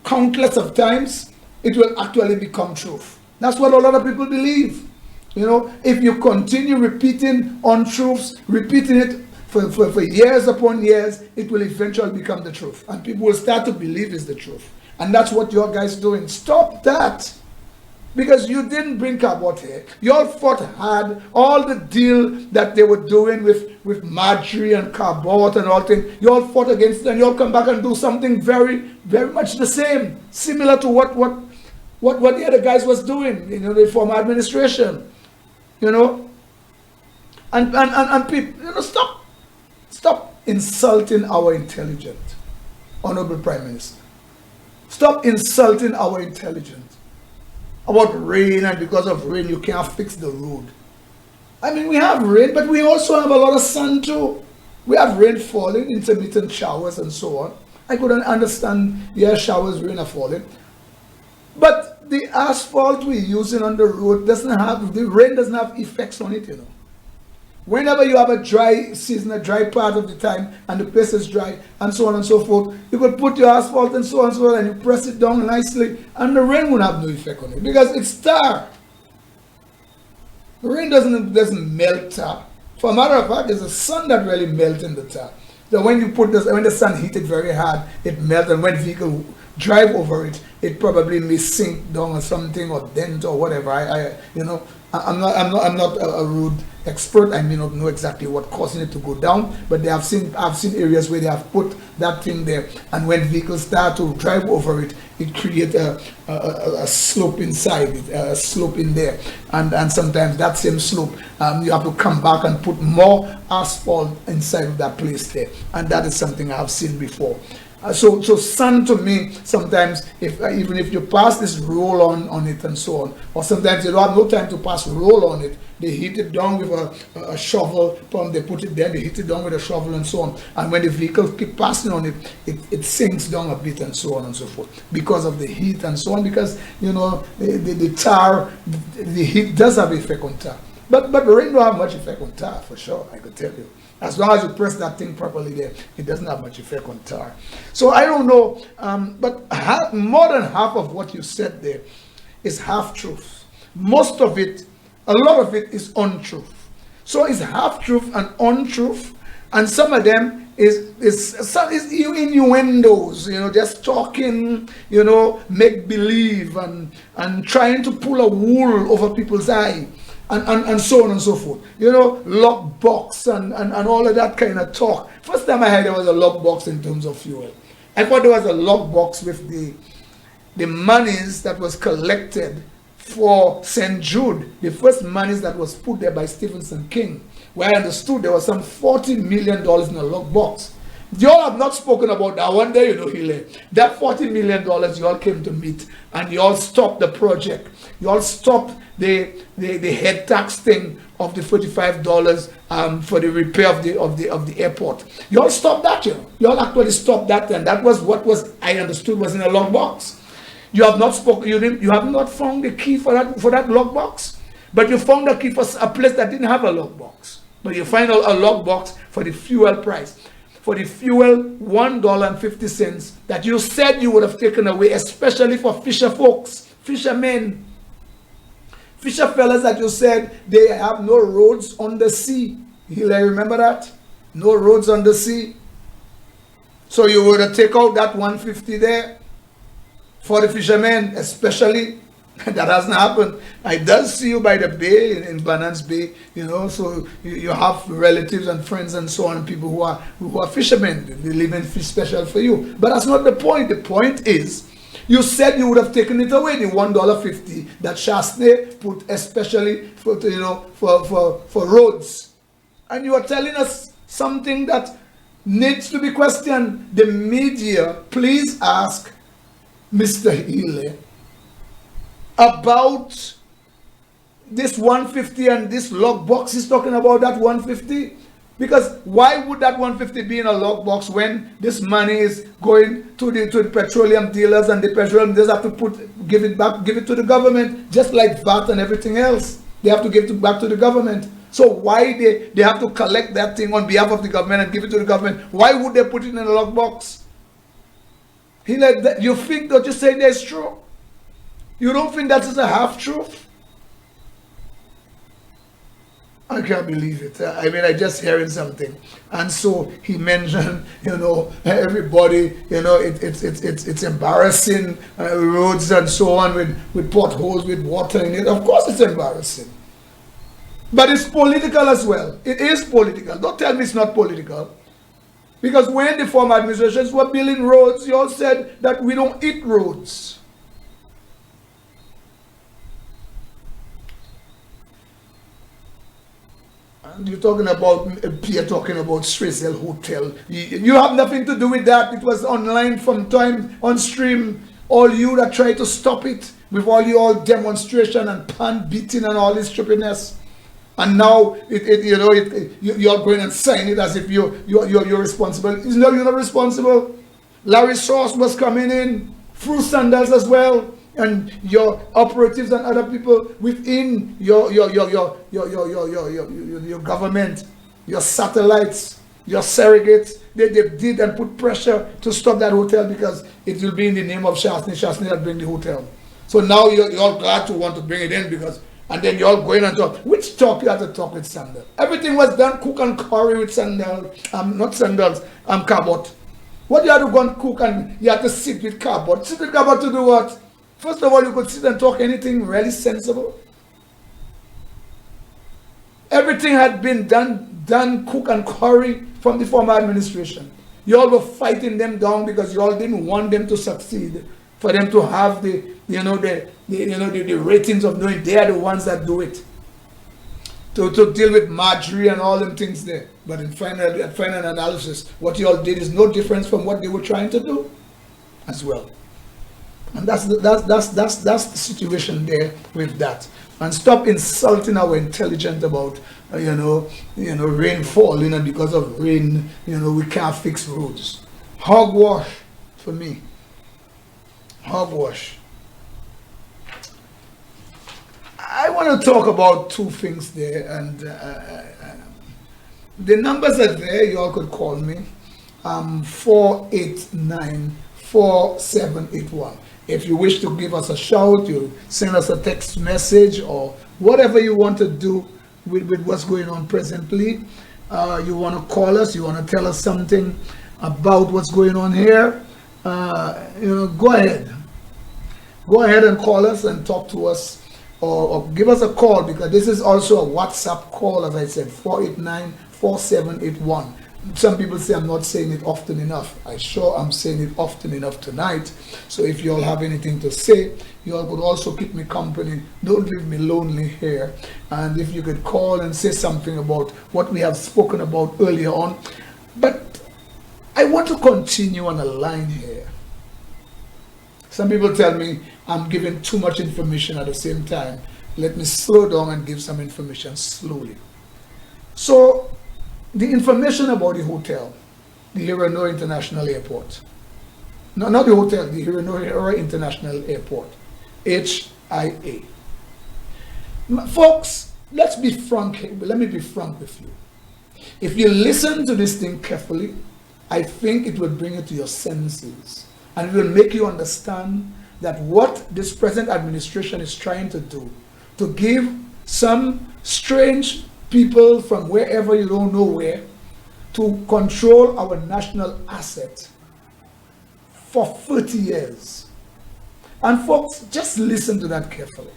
countless of times, it will actually become truth. That's what a lot of people believe. You know, if you continue repeating untruths, repeating it for years upon years, it will eventually become the truth, and people will start to believe it's the truth. And that's what your guys doing. Stop that. Because you didn't bring Cabot here. You all fought hard. All the deal that they were doing with Marjorie and Cabot and all things, you all fought against it, and you all come back and do something very, very much the same, similar to what the other guys was doing, you know, the former administration, you know. And people, you know, stop insulting our intelligence, Honorable Prime Minister. Stop insulting our intelligence. About rain, and because of rain you can't fix the road. I mean, we have rain, but we also have a lot of sun too. We have rain falling, intermittent showers and so on. I couldn't understand, yeah, showers, rain are falling. But the asphalt we're using on the road the rain doesn't have effects on it, you know. Whenever you have a dry season, a dry part of the time, and the place is dry, and so on and so forth, you could put your asphalt and so on and so on, and you press it down nicely, and the rain won't have no effect on it, because it's tar. The rain doesn't melt tar. For a matter of fact, it's the sun that really melts in the tar. So when the sun heats it very hard, it melts, and when vehicles drive over it, it probably may sink down or something, or dent or whatever. I'm not a road expert. I may not know exactly what causing it to go down, but I've seen areas where they have put that thing there, and when vehicles start to drive over it, it creates a slope inside it, a slope in there, and sometimes that same slope, you have to come back and put more asphalt inside of that place there, and that is something I have seen before. So sun to me, sometimes, even if you pass this roll on it and so on, or sometimes you don't have no time to pass roll on it, they heat it down with a shovel, they put it there, they heat it down with a shovel and so on, and when the vehicle keep passing on it, it sinks down a bit and so on and so forth, because of the heat and so on, because, you know, the tar, the heat does have effect on tar. But rain don't have much effect on tar, for sure, I could tell you. As long as you press that thing properly there, it doesn't have much effect on tar. So I don't know, but more than half of what you said there is half-truths. Most of it A lot of it is untruth. So it's half truth and untruth, and some of them is innuendos, just talking, make believe and trying to pull a wool over people's eye, and so on and so forth. Lock box and all of that kind of talk. First time I heard there was a lock box in terms of fuel. I thought there was a lock box with the monies that was collected for St. Jude, the first monies that was put there by Stephenson King, where I understood there was some $40 million in a lockbox. You all have not spoken about that one day, Hile. That $40 million you all came to meet, and you all stopped the project. You all stopped the head tax thing of the $45 for the repair of the airport. You all stopped that, You all actually stopped that, and that was what I understood was in a lockbox. You have not spoken. You have not found the key for that lockbox, but you found a key for a place that didn't have a lockbox. But you find a lockbox for the fuel price, for the fuel $1.50 that you said you would have taken away, especially for fisher folks, fishermen, fisher fellas that you said they have no roads on the sea. You remember that? No roads on the sea. So you would have taken out that $1.50 there. For the fishermen, especially, that hasn't happened. I does see you by the bay, in Banans Bay, so you have relatives and friends and so on, people who are fishermen. They live in fish special for you. But that's not the point. The point is, you said you would have taken it away, the $1.50 that Shastne put especially for roads. And you are telling us something that needs to be questioned. The media, please ask Mr. Hile about this $1.50 and this lockbox. He's talking about that $1.50, because why would that $1.50 be in a lockbox when this money is going to the petroleum dealers, and the petroleum dealers have to give it to the government, just like VAT and everything else. They have to give it back to the government. So why they have to collect that thing on behalf of the government and give it to the government? Why would they put it in a lockbox? You think that you're saying that's true? You don't think that is a half-truth? I can't believe it. I just hearing something. And so he mentioned, everybody, it's embarrassing, roads and so on with potholes, with water in it. Of course it's embarrassing. But it's political as well. It is political. Don't tell me it's not political. Because when the former administrations were building roads, you all said that we don't eat roads. And you're talking about Pierre talking about Strazel Hotel. You have nothing to do with that. It was online from time on stream. All you that tried to stop it with all your demonstration and pan beating and all this stupidness. And now you're going and sign it as if you're responsible. No, you're not responsible. Larry Sauce was coming in, Fruit Sandals as well, and your operatives and other people within your government, your satellites, your surrogates. They did and put pressure to stop that hotel because it will be in the name of Shastne that bring the hotel. So now you're all glad to want to bring it in because. And then you all go in and talk. Which talk you have to talk with Sandal? Everything was done cook and curry with Sandal. Not Sandals, Cabot. What you had to go and cook and you had to sit with Cabot. Sit with Cabot to do what? First of all, you could sit and talk anything really sensible. Everything had been done cook and curry from the former administration. You all were fighting them down because you all didn't want them to succeed. For them to have the ratings of knowing they are the ones that do it. To deal with Marjorie and all them things there. But in final analysis, what you all did is no difference from what they were trying to do as well. And that's the situation there with that. And stop insulting our intelligence about rainfall, because of rain, we can't fix roads. Hogwash for me. Hogwash. I want to talk about two things there, and the numbers are there. You all could call me 489-4781. If you wish to give us a shout, you send us a text message or whatever you want to do with what's going on presently. You want to call us, you want to tell us something about what's going on here, go ahead. Go ahead and call us and talk to us, or give us a call, because this is also a WhatsApp call, as I said, 489-4781. Some people say I'm not saying it often enough. I'm saying it often enough tonight. So if you all have anything to say, you all could also keep me company. Don't leave me lonely here. And if you could call and say something about what we have spoken about earlier on. But I want to continue on a line here. Some people tell me I'm giving too much information at the same time. Let me slow down and give some information slowly. So, the information about the hotel, the Hirano International Airport. No, not the hotel, the Hirano International Airport, HIA. Folks, let's be frank. Let me be frank with you. If you listen to this thing carefully, I think it will bring you to your senses, and it will make you understand that what this present administration is trying to do, to give some strange people from wherever you don't know where to control our national asset for 30 years. And folks, just listen to that carefully.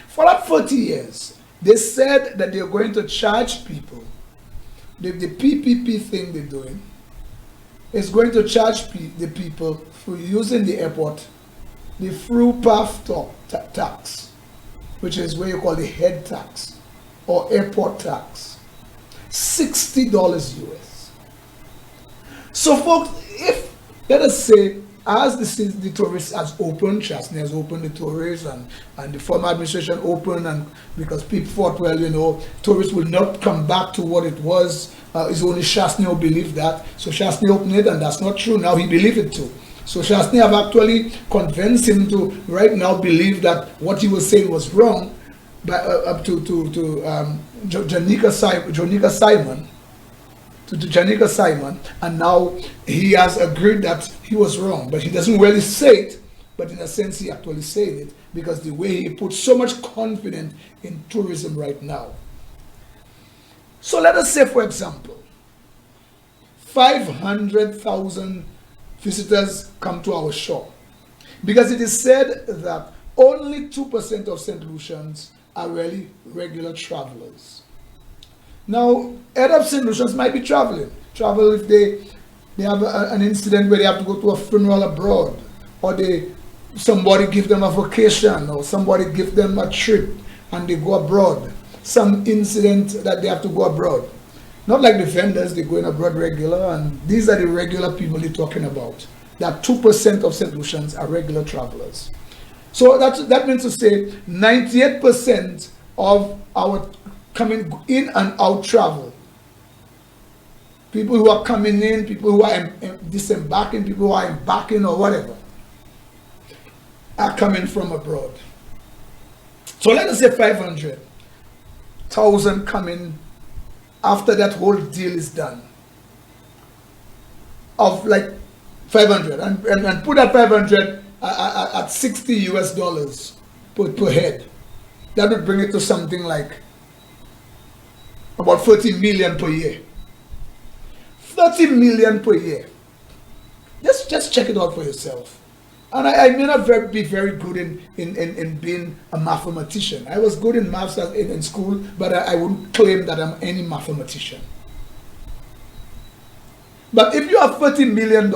For that 30 years, they said that they're going to charge people. The PPP thing they're doing is going to charge the people for using the airport, the through path tax, which is what you call the head tax, or airport tax, $60 US. So folks, if, let us say, as the tourists has opened, Chasney has opened the tourists, and the former administration opened, and because people thought, well, tourists will not come back to what it was, it's only Chasney who believed that, so Chasney opened it, and that's not true. Now he believes it too. So Chasney have actually convinced him to right now believe that what he was saying was wrong, by up to Janika Simon, and now he has agreed that he was wrong, but he doesn't really say it, but in a sense he actually said it, because the way he puts so much confidence in tourism right now. So let us say, for example, 500,000 visitors come to our shore, because it is said that only 2% of St. Lucians are really regular travelers. Now, head of St. Lucians might be travel if they have an incident where they have to go to a funeral abroad, or somebody give them a vacation, or somebody give them a trip and they go abroad. Some incident that they have to go abroad. Not like the vendors, they're going abroad regular, and these are the regular people they're talking about. That 2% of St. Lucians are regular travelers. So that means to say 98% of our coming in and out travel, people who are coming in, people who are disembarking, people who are embarking or whatever, are coming from abroad. So let us say 500,000 coming after that whole deal is done, of like 500, and put that 500 at $60 US per head. That would bring it to something like about 30 million per year. 30 million per year. Just check it out for yourself. And I may not be very good in being a mathematician. I was good in maths in school, but I wouldn't claim that I'm any mathematician. But if you have $30 million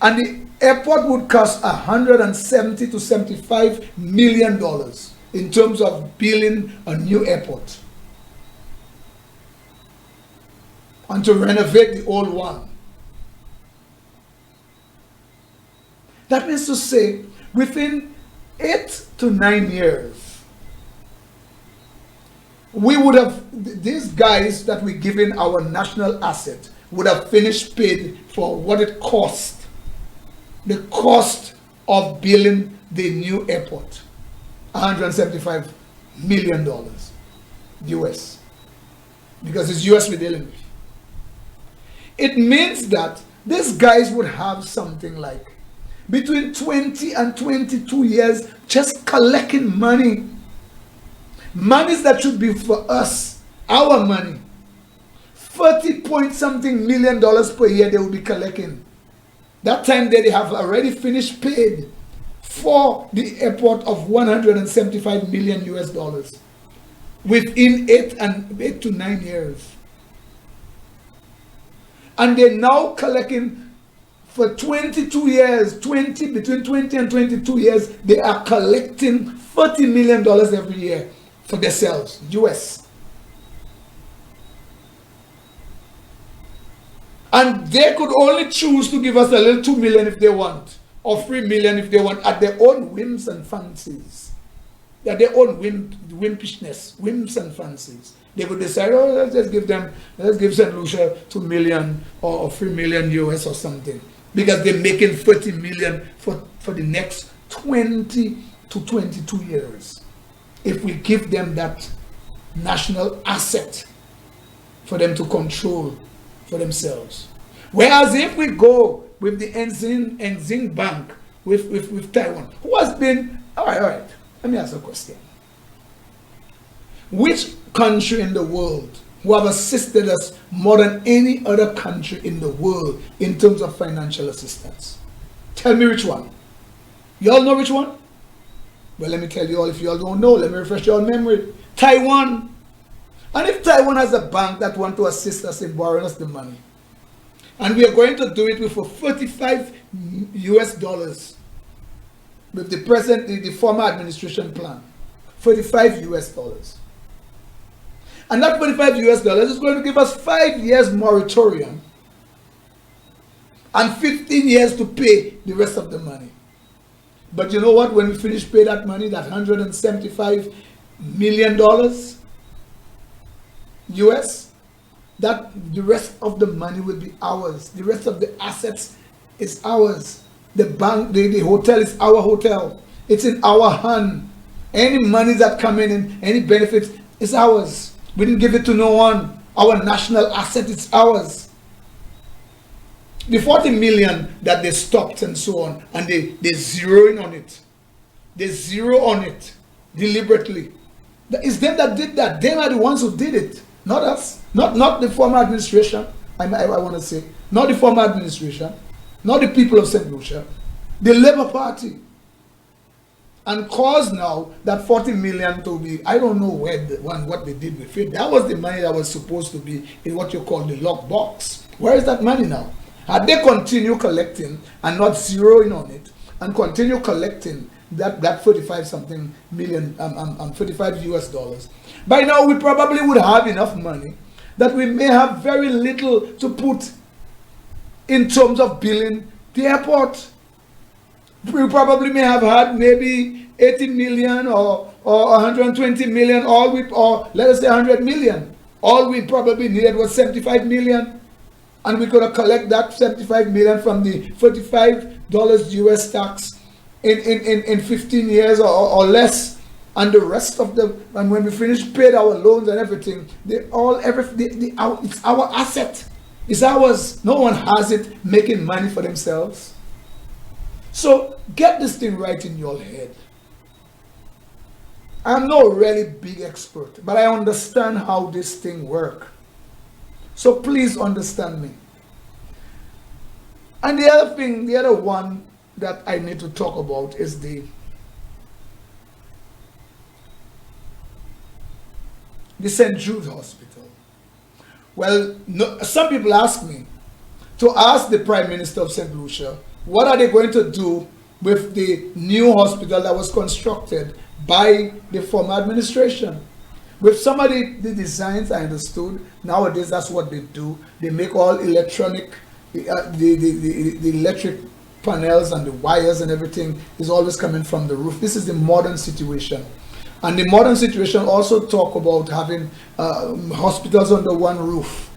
and the airport would cost $170 to $75 million in terms of building a new airport and to renovate the old one. That means to say, within 8 to 9 years, we would have, these guys that we're giving our national asset would have finished paid for what it cost, the cost of building the new airport, $175 million US, because it's US we're dealing with. It means that these guys would have something like between 20 and 22 years just collecting money Monies that should be for us, our money. 40 point something million dollars per year they will be collecting. That time they have already finished paid for the airport of 175 million US dollars within 8 to 9 years. And they're now collecting for 22 years, between 20 and 22 years, they are collecting $40 million every year for themselves, US. And they could only choose to give us a little 2 million if they want, or 3 million if they want, at their own whims and fancies. At their own wimpishness, whims and fancies. They could decide, oh, let's give St. Lucia 2 million or 3 million US or something. Because they're making 30 million for the next 20 to 22 years. If we give them that national asset for them to control for themselves. Whereas if we go with the Exim Bank with Taiwan, who has been, all right, let me ask a question. Which country in the world who have assisted us more than any other country in the world in terms of financial assistance? Tell me which one. You all know which one? Well, let me tell you all. If you all don't know, let me refresh your memory. Taiwan. And if Taiwan has a bank that wants to assist us in borrowing us the money, and we are going to do it with $45 US with the former administration plan, $45 US. And that $45 US is going to give us 5 years moratorium and 15 years to pay the rest of the money. But you know what? When we finish pay that money, that $175 million US, that the rest of the money will be ours. The rest of the assets is ours. The bank, the hotel is our hotel. It's in our hand. Any money that come in, any benefits is ours. We didn't give it to no one. Our national asset is ours. The 40 million that they stopped and so on, and they zero in on it. They zero on it deliberately. It's them that did that. They are the ones who did it, not us. Not the former administration. I want to say, not the former administration, not the people of St. Lucia, the Labour Party. And cause now that 40 million to be, I don't know what they did with it. That was the money that was supposed to be in what you call the lock box. Where is that money now? Had they continue collecting and not zeroing on it, and continue collecting that 45 something million, 45 US dollars, by now we probably would have enough money that we may have very little to put in terms of billing the airport. We probably may have had maybe 80 million or 120 million, or let us say 100 million. All we probably needed was 75 million. And we could have collected that 75 million from the $45 US tax in 15 years or less. And the rest of them, and when we finish paid our loans and everything, it's our asset. It's ours. No one has it making money for themselves. So get this thing right in your head. I'm not really big expert, but I understand how this thing works. So please understand me. And the other one that I need to talk about is the St. Jude Hospital. Well, some people ask me to ask the Prime Minister of St. Lucia, what are they going to do with the new hospital that was constructed by the former administration? With some of the designs, I understood, nowadays that's what they do. They make all electronic, the electric panels and the wires and everything is always coming from the roof. This is the modern situation. And the modern situation also talk about having hospitals under one roof.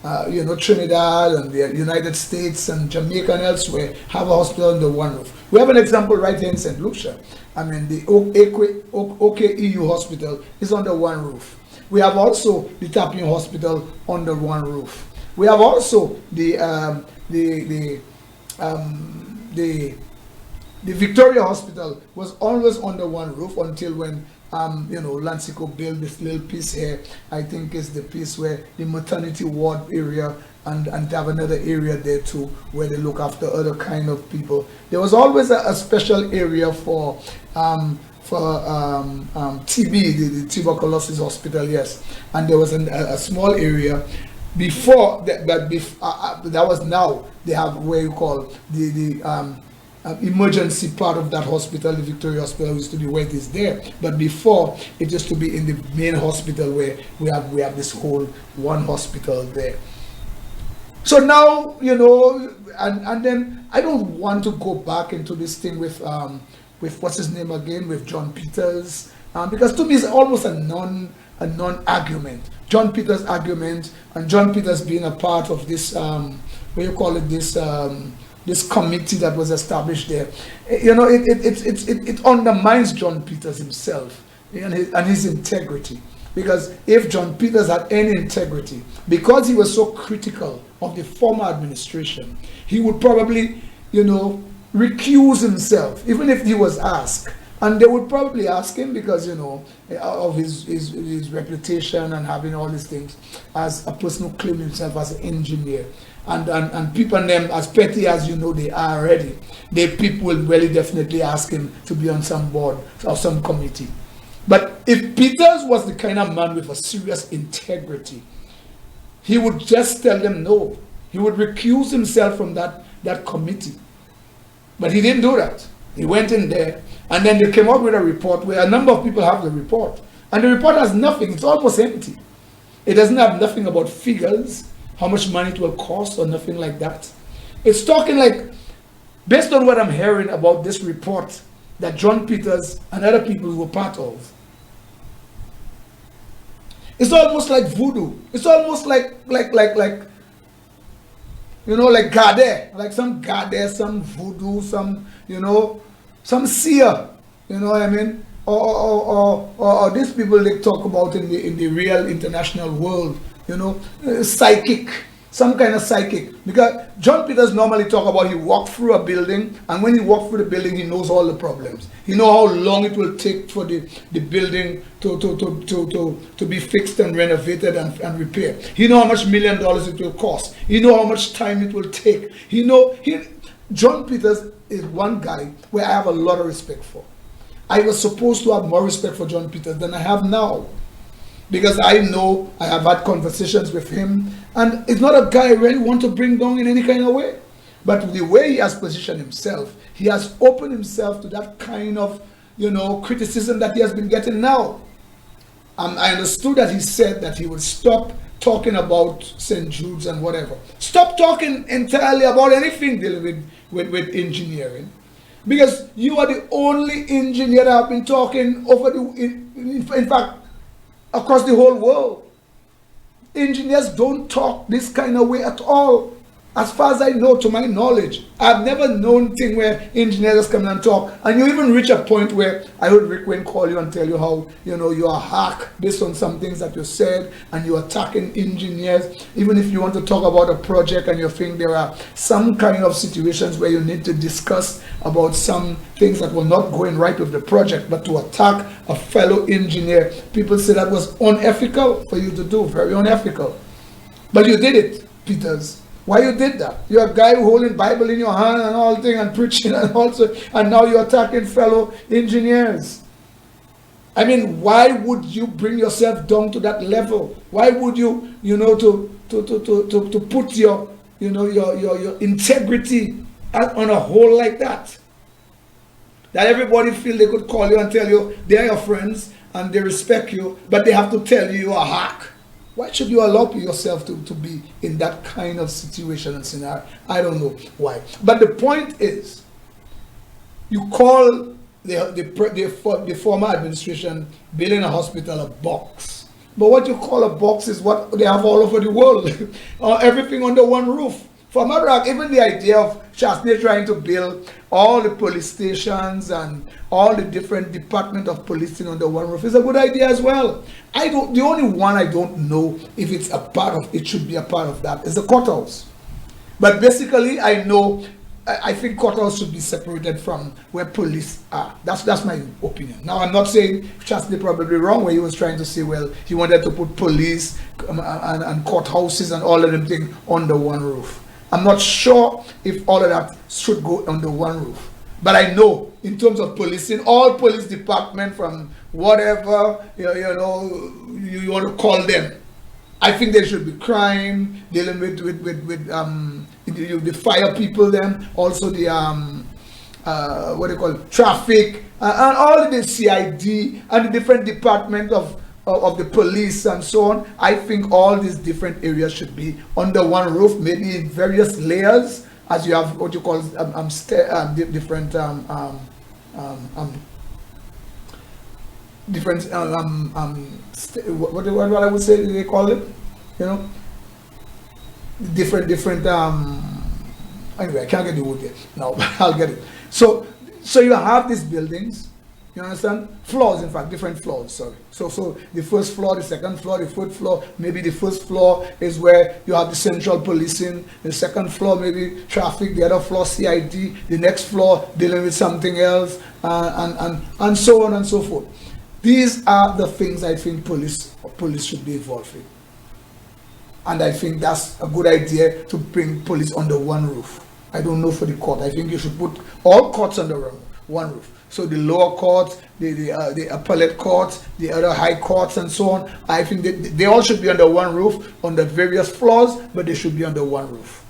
Trinidad and the United States and Jamaica and elsewhere have a hospital under one roof. We have an example right here in St. Lucia. I mean, the OKEU hospital is under one roof. We have also the Tapion Hospital under one roof. We have also the Victoria Hospital was always under one roof until when Lansico built this little piece here. I think is the piece where the maternity ward area, and they have another area there too where they look after other kind of people. There was always a special area for TB, the tuberculosis hospital, yes. And there was a small area before that, that was now they have where you call the emergency part of that hospital. The Victoria Hospital used to be where it is there, but before it used to be in the main hospital where we have this whole one hospital there. So now, and then I don't want to go back into this thing with what's his name again, with John Peters, because to me it's almost a non-argument. John Peters' argument, and John Peters being a part of this this committee that was established there, it undermines John Peters himself and his integrity. Because if John Peters had any integrity, because he was so critical of the former administration, he would probably, recuse himself, even if he was asked. And they would probably ask him because, of his reputation and having all these things as a person who claimed himself as an engineer. And people and them, as petty as they are already, people will really definitely ask him to be on some board or some committee. But if Peters was the kind of man with a serious integrity, he would just tell them no. He would recuse himself from that committee. But he didn't do that. He went in there, and then they came up with a report where a number of people have the report. And the report has nothing. It's almost empty. It doesn't have nothing about figures, how much money it will cost, or nothing like that. It's talking like, based on what I'm hearing about this report that John Peters and other people were part of, it's almost like voodoo. It's almost like Gade, like some Gade, some voodoo, some seer, what I mean? Or these people they talk about in the real international world, psychic, some kind of psychic. Because John Peters normally talk about he walked through a building, and when he walked through the building, he knows all the problems. He knows how long it will take for the building to be fixed and renovated and repaired. He knows how much $1 million it will cost. He knows how much time it will take. John Peters is one guy where I have a lot of respect for. I was supposed to have more respect for John Peters than I have now, because I know I have had conversations with him, and it's not a guy I really want to bring down in any kind of way. But the way he has positioned himself, he has opened himself to that kind of, criticism that he has been getting now. I understood that he said that he would stop talking about St. Jude's and whatever. Stop talking entirely about anything dealing with engineering. Because you are the only engineer that have been talking in fact, across the whole world. Engineers don't talk this kind of way at all. As far as I know, to my knowledge, I've never known thing where engineers come and talk. And you even reach a point where I heard Rick Wayne call you and tell you how, you're a hack based on some things that you said, and you're attacking engineers. Even if you want to talk about a project and you think there are some kind of situations where you need to discuss about some things that were not going right with the project, but to attack a fellow engineer, people say that was unethical for you to do, very unethical. But you did it, Peters. Why you did that? You're a guy holding Bible in your hand and all thing and preaching and now you're attacking fellow engineers. I mean, why would you bring yourself down to that level? Why would you, to put your integrity on a hole like that? That everybody feel they could call you and tell you they're your friends and they respect you, but they have to tell you you're a hack. Why should you allow yourself to be in that kind of situation and scenario? I don't know why. But the point is, you call the former administration building a hospital a box. But what you call a box is what they have all over the world. Everything under one roof. For Marak, even the idea of Shasney trying to build all the police stations and all the different department of policing under one roof is a good idea as well. The only one I don't know if it should be a part of that is the courthouse. But basically, I know I think courthouse should be separated from where police are. That's my opinion. Now, I'm not saying Chastity probably wrong where he was trying to say, well, he wanted to put police and courthouses and all of them things under one roof. I'm not sure if all of that should go under one roof. But I know in terms of policing, all police department from whatever you want to call them, I think there should be crime dealing with the fire people, them also the what they call traffic and all of the CID and the different department of the police and so on. I think all these different areas should be under one roof, maybe in various layers, as you have what you call different what I would say they call it, different anyway, I can't get the word yet now, but I'll get it. So you have these buildings, you understand, floors, in fact, different floors, sorry. So the first floor, the second floor, the third floor, maybe the first floor is where you have the central policing, the second floor maybe traffic, the other floor CID, the next floor dealing with something else, and so on and so forth. These are the things I think police should be involved in. And I think that's a good idea, to bring police under one roof. I don't know for the court. I think you should put all courts under one roof. So the lower courts, the appellate courts, the other high courts and so on, I think they all should be under one roof, on the various floors, but they should be under one roof.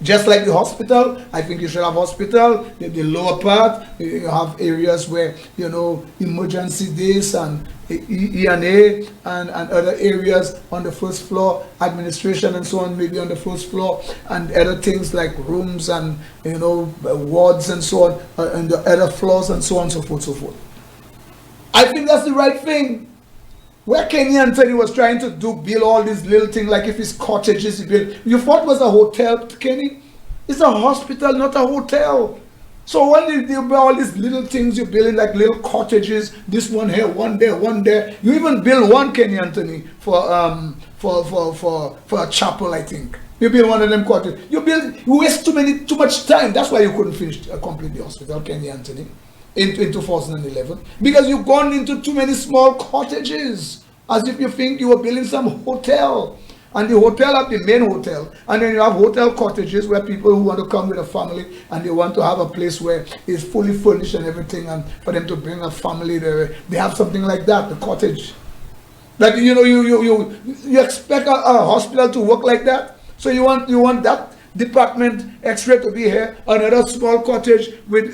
Just like the hospital, I think you should have hospital, the lower part, you have areas where, emergency days and E&A and other areas on the first floor, administration and so on, maybe on the first floor, and other things like rooms and, wards and so on, and the other floors and so on, so forth. I think that's the right thing. Where Kenny Anthony was trying to build all these little things, like if it's cottages he built. You thought it was a hotel, Kenny? It's a hospital, not a hotel. So when you build all these little things, you're building like little cottages, this one here, one there, one there. You even build one, Kenny Anthony, for a chapel, I think. You build one of them cottages. You waste too much time. That's why you couldn't complete the hospital, Kenny Anthony, in 2011, because you've gone into too many small cottages, as if you think you were building some hotel. And the hotel have the main hotel, and then you have hotel cottages where people who want to come with a family and they want to have a place where it's fully furnished and everything, and for them to bring a family there, they have something like that, the cottage. Like you expect a hospital to work like that, so you want that department X-ray to be here, another small cottage with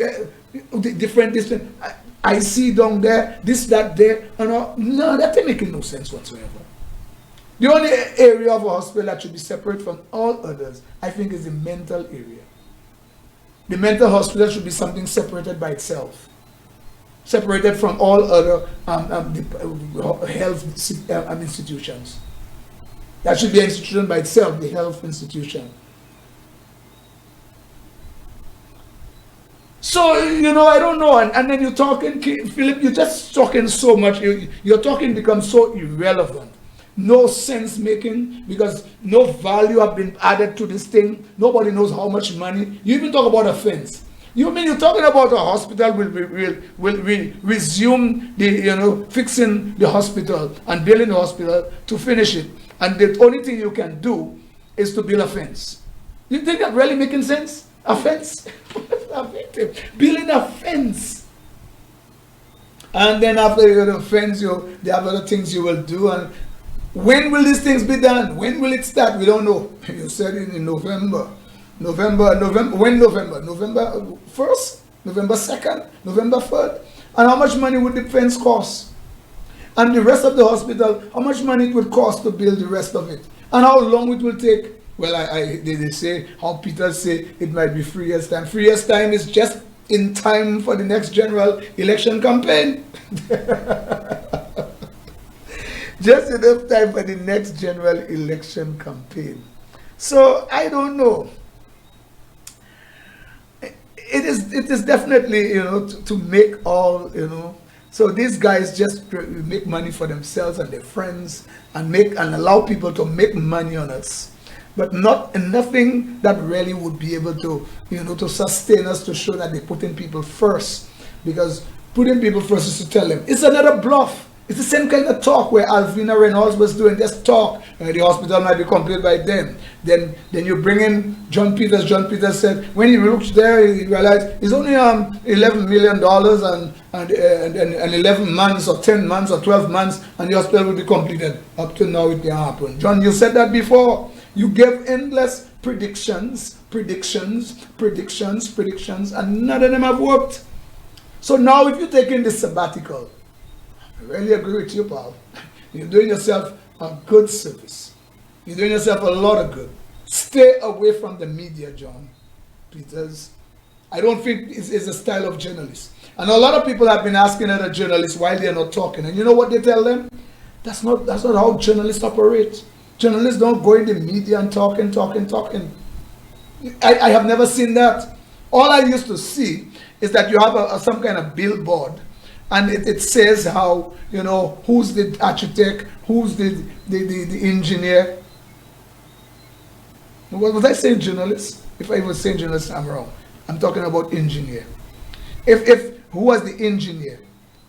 different distance. I see down there, this, that, there, and all. No, that ain't making no sense whatsoever. The only area of a hospital that should be separate from all others, I think, is the mental area. The mental hospital should be something separated by itself, separated from all other health institutions. That should be an institution by itself, the health institution. So, I don't know, and then you're talking, Philip, you're just talking so much, your talking becomes so irrelevant. No sense making, because no value have been added to this thing. Nobody knows how much money. You even talk about a fence. You mean you're talking about a hospital will resume the fixing the hospital and building the hospital to finish it, and the only thing you can do is to build a fence. You think that really making sense? A fence? Building a fence. And then after the fence, there are other things you will do. And when will these things be done? When will it start? We don't know. You said it in November. When November? November 1st? November 2nd? November 3rd? And how much money would the fence cost? And the rest of the hospital, how much money it would cost to build the rest of it? And how long it will take? Well, they say, how Peter say, it might be 3 years' time. 3 years' time is just in time for the next general election campaign. Just enough time for the next general election campaign. So I don't know. It is definitely, to make all, So these guys just make money for themselves and their friends, and allow people to make money on us. but nothing that really would be able to, to sustain us, to show that they're putting people first. Because putting people first is to tell them, it's another bluff. It's the same kind of talk where Alvina Reynolds was doing, just talk. The hospital might be complete by then. Then you bring in John Peters. John Peters said, when he looked there, he realized it's only $11 million and 11 months or 10 months or 12 months, and the hospital will be completed. Up to now, it can happen. John, you said that before. You gave endless predictions, and none of them have worked. So now, if you're taking this sabbatical, I really agree with you, pal. You're doing yourself a good service. You're doing yourself a lot of good. Stay away from the media, John Peters. I don't think it's a style of journalists. And a lot of people have been asking other journalists why they're not talking. And you know what they tell them? That's not how journalists operate. Journalists don't go in the media and talking. I have never seen that. All I used to see is that you have some kind of billboard, and it says how, who's the architect, who's the engineer. Was I saying journalist? If I was saying journalist, I'm wrong. I'm talking about engineer. If who was the engineer?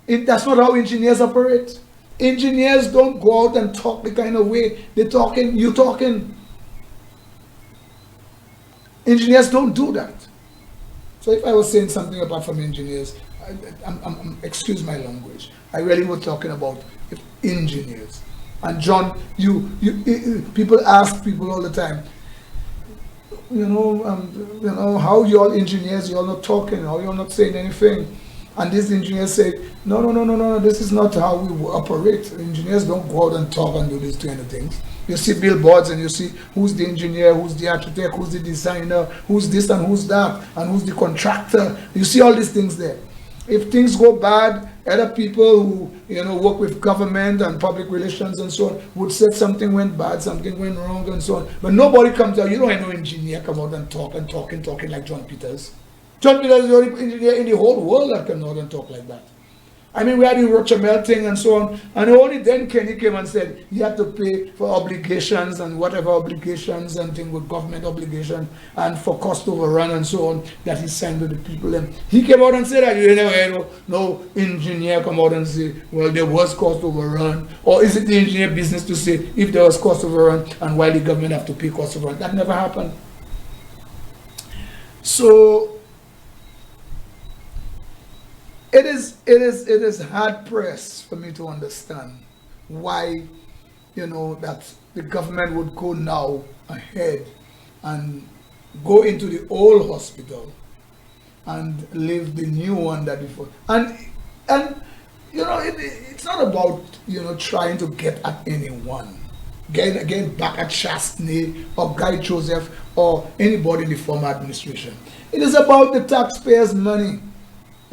That's not how engineers operate. Engineers don't go out and talk the kind of way they're talking, you talking. Engineers don't do that. So if I was saying something apart from engineers, excuse my language. I really was talking about engineers. And John, people ask people all the time, how you all engineers, you all not talking, how you all not saying anything. And these engineers say, no, this is not how we operate. Engineers don't go out and talk and do these kind of things. You see billboards and you see who's the engineer, who's the architect, who's the designer, who's this and who's that, and who's the contractor. You see all these things there. If things go bad, other people who work with government and public relations and so on would say something went bad, something went wrong and so on. But nobody comes out. You don't have no engineer come out and talking like John Peters. John Peters is the only engineer in the whole world that can out and talk like that. I mean, we had the Rochamel thing and so on, and only then Kenny came and said he had to pay for obligations and whatever obligations and things with government obligation and for cost overrun and so on that he signed with the people. And he came out and said that you never had no engineer come out and say, well, there was cost overrun, or is it the engineer business to say if there was cost overrun and why the government have to pay cost overrun? That never happened. So it is hard pressed for me to understand why, that the government would go now ahead and go into the old hospital and leave the new one that before. And it's not about trying to get at anyone, getting back at Chastney or Guy Joseph or anybody in the former administration. It is about the taxpayers' money.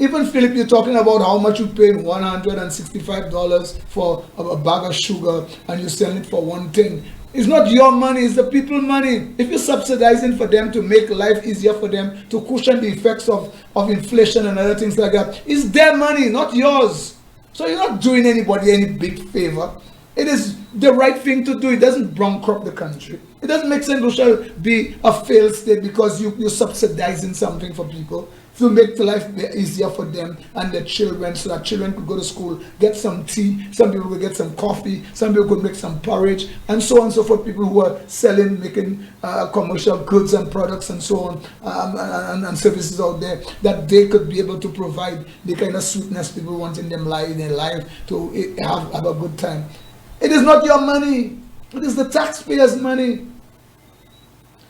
Even Philip, you're talking about how much you pay $165 for a bag of sugar and you sell it for $110. It's not your money, it's the people's money. If you're subsidizing for them to make life easier for them, to cushion the effects of inflation and other things like that, it's their money, not yours. So you're not doing anybody any big favor. It is the right thing to do. It doesn't bankrupt the country. It doesn't make sense we shall be a failed state because you're subsidizing something for people to make life easier for them and their children, so that children could go to school, get some tea, some people could get some coffee, some people could make some porridge, and so on and so forth. People who are selling, making commercial goods and products and so on, and services out there, that they could be able to provide the kind of sweetness people want in their life to have a good time. It is not your money. It is the taxpayers' money.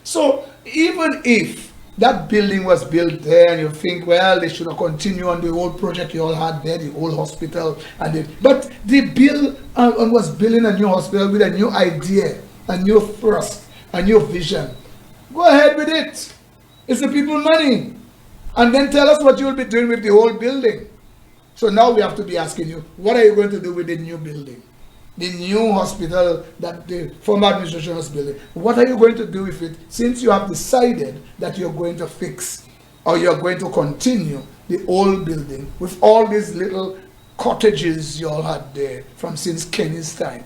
So even if that building was built there and you think, well, they should have continued on the old project you all had there, the old hospital, but they built and was building a new hospital with a new idea, a new thrust, a new vision. Go ahead with it. It's the people's money. And then tell us what you will be doing with the whole building. So now we have to be asking you, what are you going to do with the new building? The new hospital that the former administration was building. What are you going to do with it since you have decided that you're going to fix or you're going to continue the old building with all these little cottages you all had there from since Kenny's time?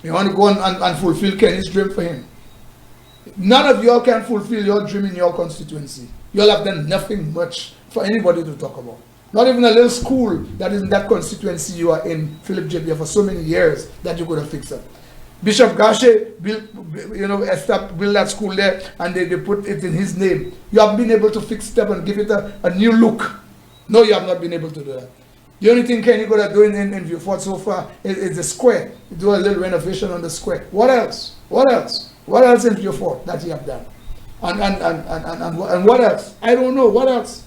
You want to go and fulfill Kenny's dream for him. None of y'all can fulfill your dream in your constituency. Y'all have done nothing much for anybody to talk about. Not even a little school that is in that constituency you are in, Philip Javier, for so many years that you could have fixed it. Bishop Gache built that school there, and they put it in his name. You have been able to fix it up and give it a new look. No, you have not been able to do that. The only thing Kenny could have done in Vieux-Fort so far is the square. Do a little renovation on the square. What else? What else? What else in Vieux-Fort that you have done? And what else? I don't know. What else?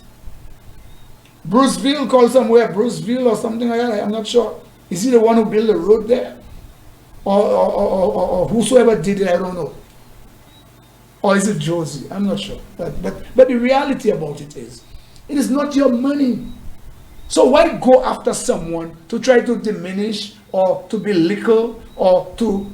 Bruceville, called somewhere Bruceville or something like that. I'm not sure. Is he the one who built the road there? Or whosoever did it, I don't know. Or is it Josie? I'm not sure. But the reality about it is not your money. So why go after someone to try to diminish or to belittle or to,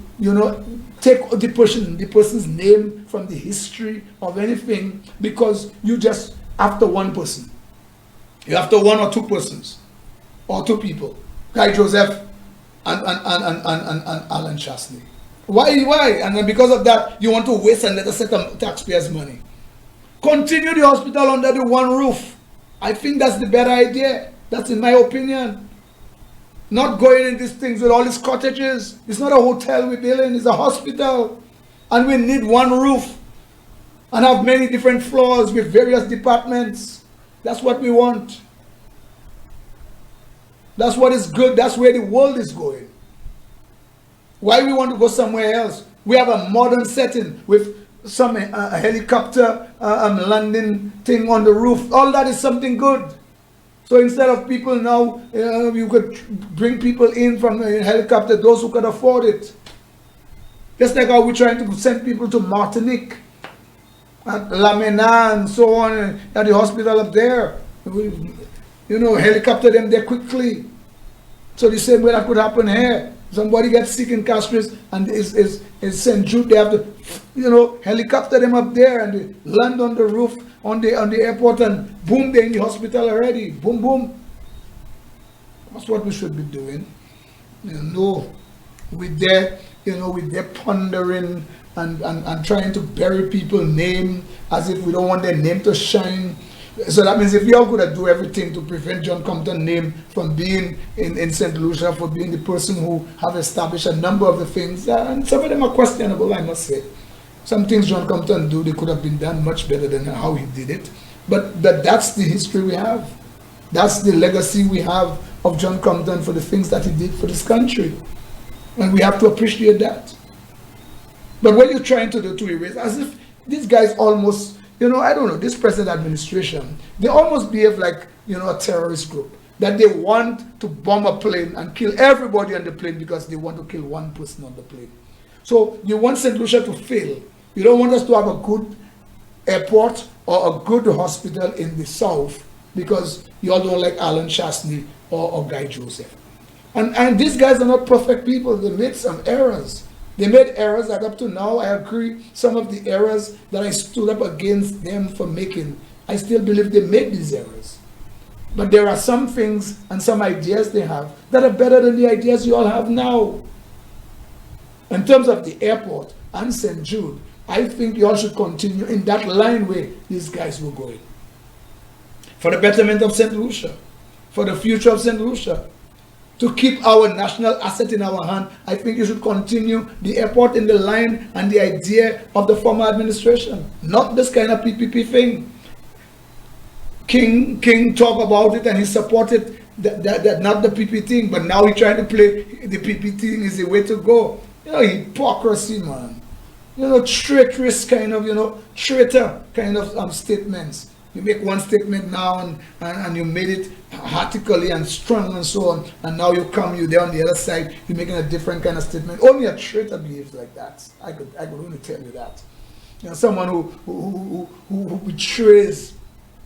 take the person's name from the history of anything because you just after one person? You're after one or two persons or two people. Guy Joseph and Alan Chastney. Why? And then because of that, you want to waste another set of taxpayers' money. Continue the hospital under the one roof. I think that's the better idea. That's in my opinion. Not going in these things with all these cottages. It's not a hotel we're building, it's a hospital. And we need one roof. And have many different floors with various departments. That's what we want. That's what is good. That's where the world is going. Why we want to go somewhere else? We have a modern setting with some helicopter landing thing on the roof. All that is something good. So instead of people now, you could bring people in from a helicopter, those who could afford it. Just like how we're trying to send people to Martinique, at La Mena and so on, at the hospital up there. Helicopter them there quickly. So the same way that could happen here. Somebody gets sick in Castries and is St. Jude, they have to, helicopter them up there and they land on the roof on the airport and boom, they're in the hospital already. Boom, boom. That's what we should be doing. With their pondering and trying to bury people's name as if we don't want their name to shine. So that means if we all could have do everything to prevent John Compton's name from being in St. Lucia, for being the person who have established a number of the things, and some of them are questionable, I must say. Some things John Compton do, they could have been done much better than how he did it. But that's the history we have. That's the legacy we have of John Compton for the things that he did for this country. And we have to appreciate that. But what you're trying to do to erase, as if these guys almost, I don't know, this present administration, they almost behave like, a terrorist group. That they want to bomb a plane and kill everybody on the plane because they want to kill one person on the plane. So you want St. Lucia to fail. You don't want us to have a good airport or a good hospital in the south because you all don't like Alan Chastney or Guy Joseph. And these guys are not perfect people. They made some errors. They made errors that up to now, I agree, some of the errors that I stood up against them for making, I still believe they made these errors. But there are some things and some ideas they have that are better than the ideas you all have now. In terms of the airport and St. Jude, I think you all should continue in that line where these guys were going. For the betterment of St. Lucia, for the future of St. Lucia, to keep our national asset in our hand, I think you should continue the airport in the line and the idea of the former administration, not this kind of PPP thing. King talked about it and he supported that not the PP thing, but now he's trying to play the PP thing is the way to go. Hypocrisy, man. Traitorous kind of, traitor kind of statements. You make one statement now and you made it heartically and strong and so on, and now you're there on the other side, you're making a different kind of statement. Only a traitor behaves like that. I could only tell you that. Someone who betrays,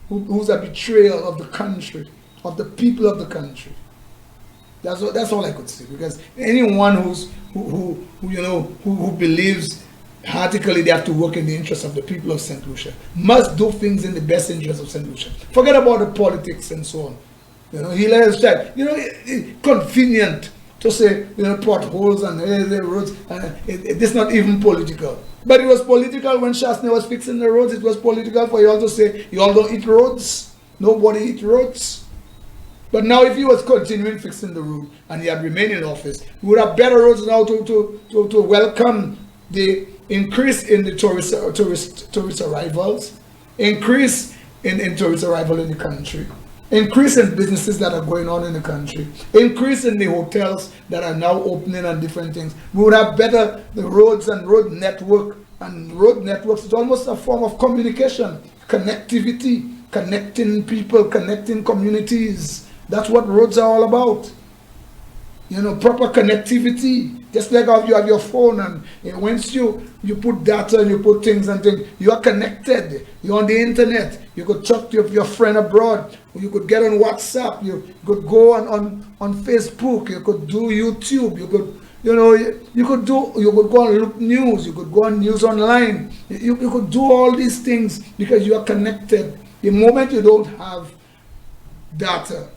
who's a betrayal of the country, of the people of the country. That's all I could say, because anyone who believes heartically they have to work in the interest of the people of St. Lucia must do things in the best interest of St. Lucia. Forget about the politics and so on. He let us try. Convenient to say, potholes and the roads. It's not even political. But it was political when Shasney was fixing the roads. It was political for you all to say, you all don't eat roads. Nobody eat roads. But now if he was continuing fixing the road and he had remained in office, we would have better roads now to welcome the increase in the tourist arrivals, increase in tourist arrival in the country, increase in businesses that are going on in the country, increase in the hotels that are now opening and different things. We would have better the roads and road network, and road networks is almost a form of communication, connectivity, connecting people, connecting communities. That's what roads are all about. Proper connectivity. Just like how you have your phone, and once you put data and you put things, you are connected. You're on the internet. You could talk to your friend abroad. You could get on WhatsApp. You could go on Facebook. You could do YouTube. You could go and look news. You could go on news online. You could do all these things because you are connected. The moment you don't have data,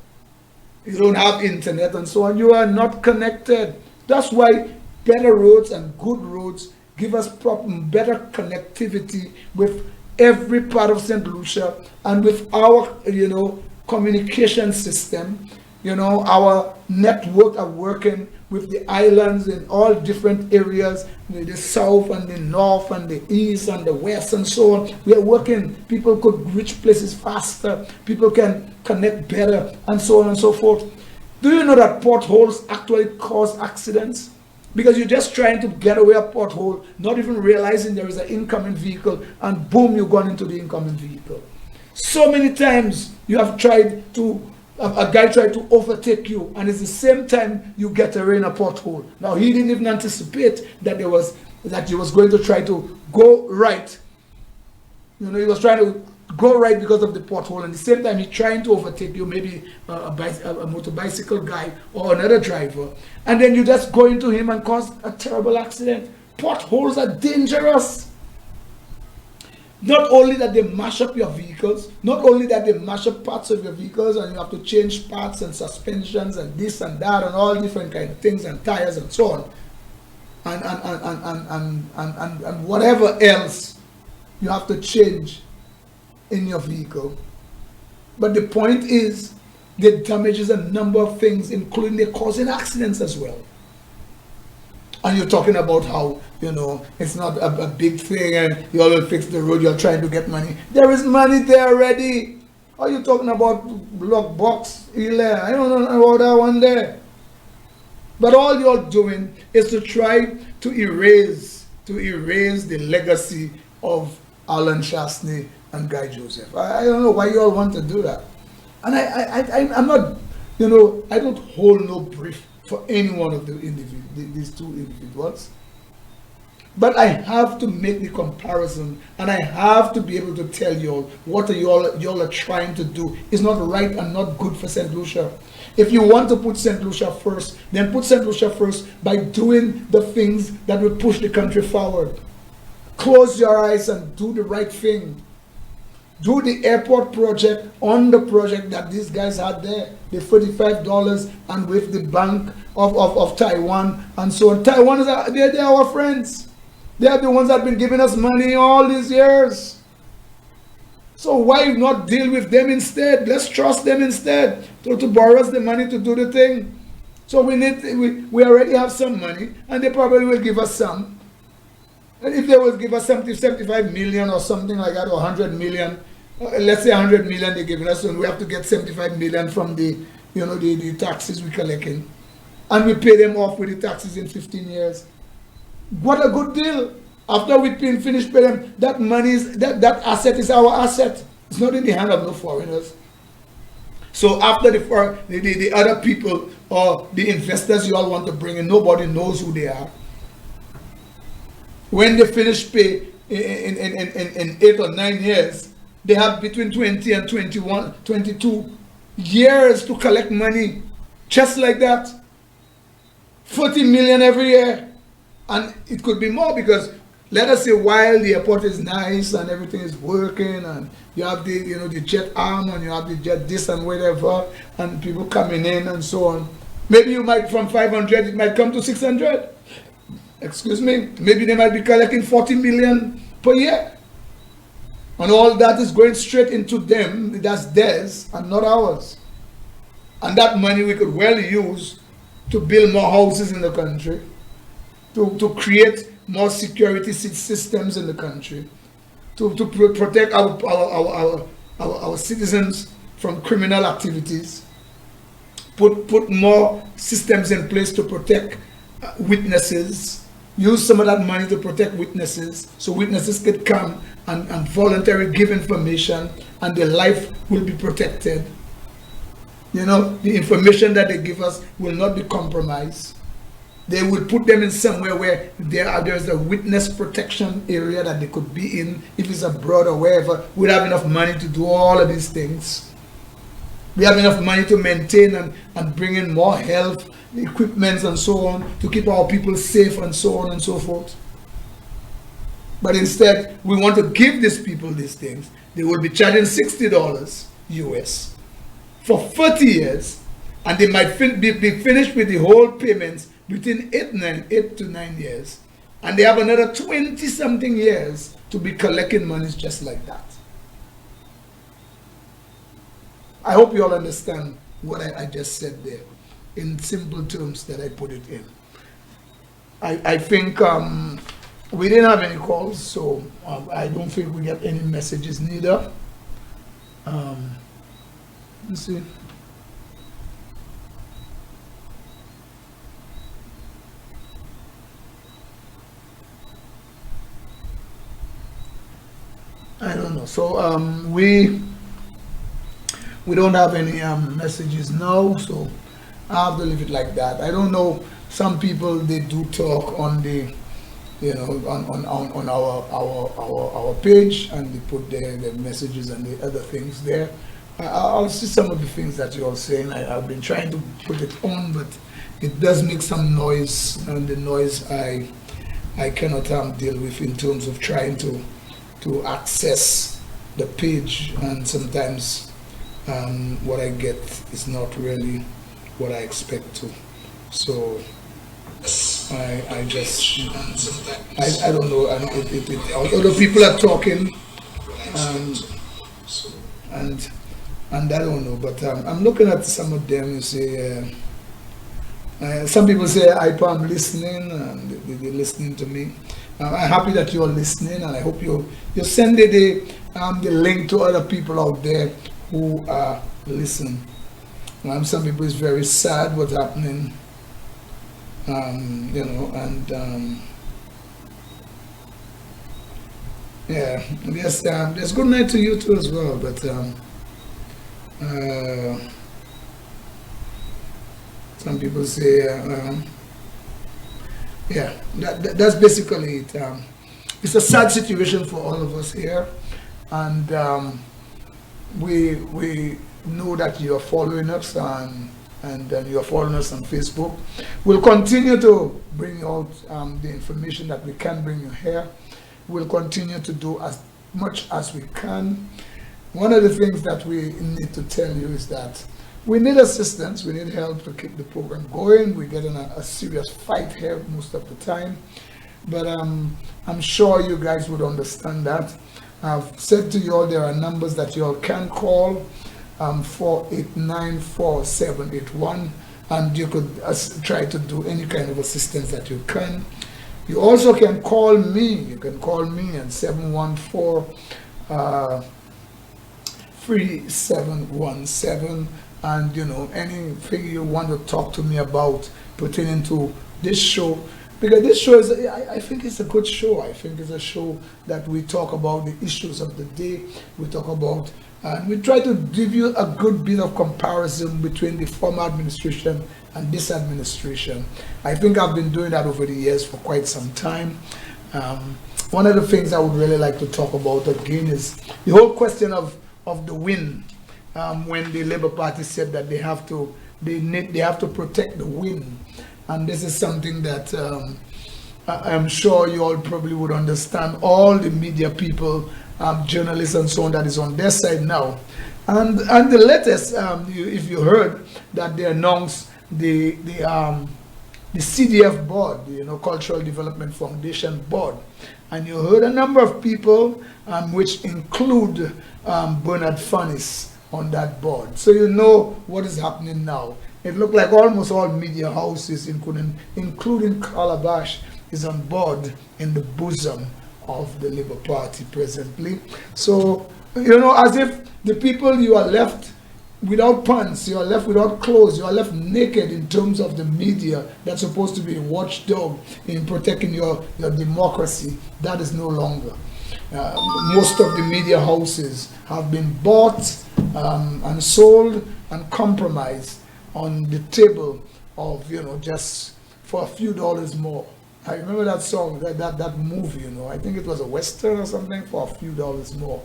you don't have internet and so on, you are not connected. That's why better roads and good roads give us better connectivity with every part of St. Lucia and with our, communication system. Our network are working with the islands in all different areas, the south and the north and the east and the west and so on. We are working. People could reach places faster. People can connect better and so on and so forth. Do you know that potholes actually cause accidents? Because you're just trying to get away a pothole, not even realizing there is an incoming vehicle, and boom, you've gone into the incoming vehicle. So many times you have tried to, a guy tried to overtake you, and it's the same time you get away in a pothole. Now he didn't even anticipate that he was going to try to go right. He was trying to go right because of the pothole, and at the same time he's trying to overtake you, maybe a motorbicycle guy or another driver, and then you just go into him and cause a terrible accident. Potholes are dangerous. Not only that they mash up your vehicles, not only that they mash up parts of your vehicles and you have to change parts and suspensions and this and that and all different kind of things and tires and so on, and whatever else you have to change in your vehicle. But the point is, they damages a number of things, including they causing accidents as well. And you're talking about how, it's not a big thing and you all will fix the road, you're trying to get money. There is money there already. Are you talking about block box? I don't know about that one there. But all you're doing is to try to erase the legacy of Alan Shasney and Guy Joseph. I don't know why you all want to do that. And I'm not, I don't hold no brief for any one of these two individuals. But I have to make the comparison, and I have to be able to tell you all what you all are trying to do is not right and not good for St. Lucia. If you want to put St. Lucia first, then put St. Lucia first by doing the things that will push the country forward. Close your eyes and do the right thing. Do the airport project on the project that these guys had there, the $45, and with the Bank of Taiwan and so on. Taiwan, they're our friends. They are the ones that have been giving us money all these years. So why not deal with them instead? Let's trust them instead to borrow us the money to do the thing. So we already have some money, and they probably will give us some. And if they will give us 75 million or something like that, or 100 million, let's say 100 million they're giving us, and we have to get 75 million from the taxes we're collecting, and we pay them off with the taxes in 15 years. What a good deal. After we've been finished paying them, that money is that asset is our asset. It's not in the hand of no foreigners. So after the other people or the investors you all want to bring in, nobody knows who they are. When they finish pay in 8 or 9 years, they have between 20 and 22 years to collect money. Just like that. 40 million every year. And it could be more, because let us say while the airport is nice and everything is working and you have the jet arm and you have the jet this and whatever and people coming in and so on, Maybe you might, from 500, it might come to 600. Excuse me. Maybe they might be collecting 40 million per year. And all that is going straight into them. That's theirs and not ours. And that money we could well use to build more houses in the country, to create more security systems in the country, to protect our citizens from criminal activities, put more systems in place to protect witnesses, use some of that money to protect witnesses, so witnesses could come and voluntarily give information and their life will be protected. You know, the information that they give us will not be compromised. They will put them in somewhere where there's a witness protection area that they could be in, if it's abroad or wherever. We have enough money to do all of these things. We have enough money to maintain and bring in more health equipment and so on, to keep our people safe and so on and so forth. But instead, we want to give these people these things. They will be charging $60 US for 30 years, and they might be finished with the whole payments within 8 to 9 years, and they have another 20-something years to be collecting monies just like that. I hope you all understand what I just said there, in simple terms that I put it in. I think we didn't have any calls, so I don't think we got any messages neither. Let's see. I don't know. So we don't have any messages now, so I have to leave it like that. I don't know. Some people, they do talk on the, you know, on our page, and they put their messages and the other things there. I'll see some of the things that you're saying. I've been trying to put it on, but it does make some noise, and the noise I cannot deal with in terms of trying to access the page, and sometimes what I get is not really what I expect to. So I just I don't know. Other people are talking, and I don't know. But I'm looking at some of them. You say some people say, "Ipa, I'm listening," and they're listening to me. I'm happy that you're listening, and I hope you send the link to other people out there who listen. Some people is very sad what's happening, you know, and yeah, there's good night to you too as well. But some people say, yeah, that's basically it. It's a sad situation for all of us here, and we know that you are following us, and you are following us on Facebook. We'll continue to bring out the information that we can bring you here. We'll continue to do as much as we can. One of the things that we need to tell you is that we need assistance, we need help to keep the program going. We're getting a serious fight here most of the time, but I'm sure you guys would understand that. I've said to you all, there are numbers that you all can call, 489-4781, and you could try to do any kind of assistance that you can. You also can call me. You can call me at 714-3717, and you know, anything you want to talk to me about pertaining to this show, because this show is, I think it's a good show. I think it's a show that we talk about the issues of the day. We talk about, and we try to give you a good bit of comparison between the former administration and this administration. I think I've been doing that over the years for quite some time. One of the things I would really like to talk about again is the whole question of the wind. When the Labour Party said that they have to protect the wind, and this is something that I'm sure you all probably would understand. All the media people, journalists and so on, that is on their side now. And the latest, if you heard that they announced the CDF board, you know, Cultural Development Foundation board, and you heard a number of people, which include Bernard Funnis on that board. So you know what is happening now. It looked like almost all media houses, including Calabash, is on board in the bosom of the Labour Party presently. So, you know, as if the people, you are left without pants, you are left without clothes, you are left naked in terms of the media that's supposed to be a watchdog in protecting your democracy. That is no longer. Most of the media houses have been bought and sold and compromised on the table of, you know, just for a few dollars more. I remember that song, that movie, you know, I think it was a Western or something, for a few dollars more.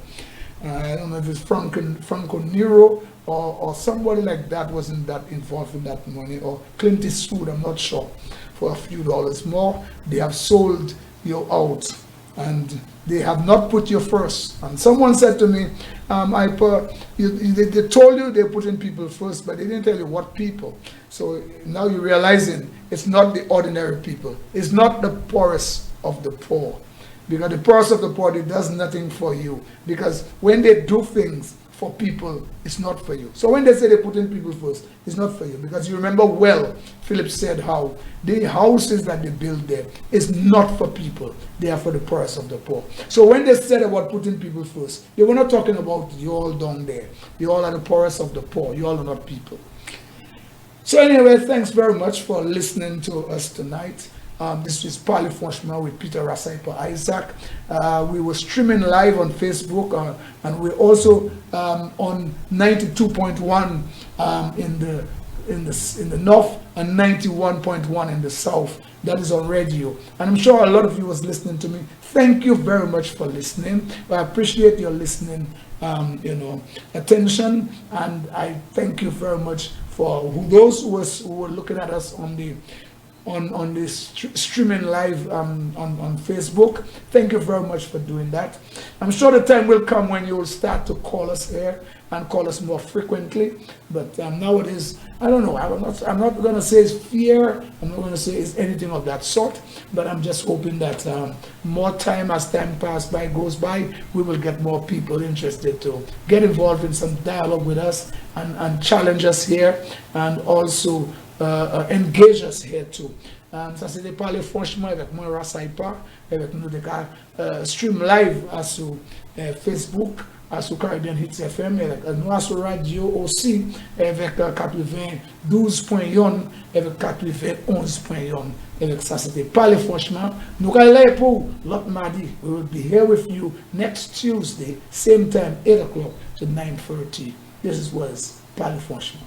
I don't know if it's Franco Nero or somebody like that wasn't that involved in that money, or Clint Eastwood, I'm not sure. For a few dollars more, they have sold you out, and they have not put you first. And someone said to me, they told you they're putting people first, but they didn't tell you what people. So now you're realizing it's not the ordinary people. It's not the poorest of the poor. Because the poorest of the poor, it does nothing for you. Because when they do things for people, it's not for you. So when they say they're putting people first, it's not for you. Because you remember well, Philip said how the houses that they build there is not for people. They are for the poorest of the poor. So when they said about putting people first, they were not talking about you all down there. You all are the poorest of the poor. You all are not people. So anyway, thanks very much for listening to us tonight. This is Palay Fwanchman with Peter Ras Ipa Isaac. We were streaming live on Facebook, and we're also on 92.1 in the north and 91.1 in the south. That is on radio, and I'm sure a lot of you was listening to me. Thank you very much for listening. I appreciate your listening, attention, and I thank you very much for those who were looking at us on this streaming live on Facebook. Thank you very much for doing that. I'm sure the time will come when you will start to call us here and call us more frequently. But nowadays, I don't know. I'm not going to say it's fear. I'm not going to say it's anything of that sort. But I'm just hoping that more time, as time goes by, we will get more people interested to get involved in some dialogue with us and challenge us here, and also engage us here too. Ça c'était Palay Fwanchman avec moi Ras Ipa, avec nous de stream live sur Facebook, sur Caribbean Hits FM, avec nous sur radio aussi, avec 92.1, avec 91.1. Avec ça c'était Palay Fwanchman. Nous allons là pour l'autre mardi. We will be here with you next Tuesday, same time, 8 o'clock to 9:30. This was Palay Fwanchman.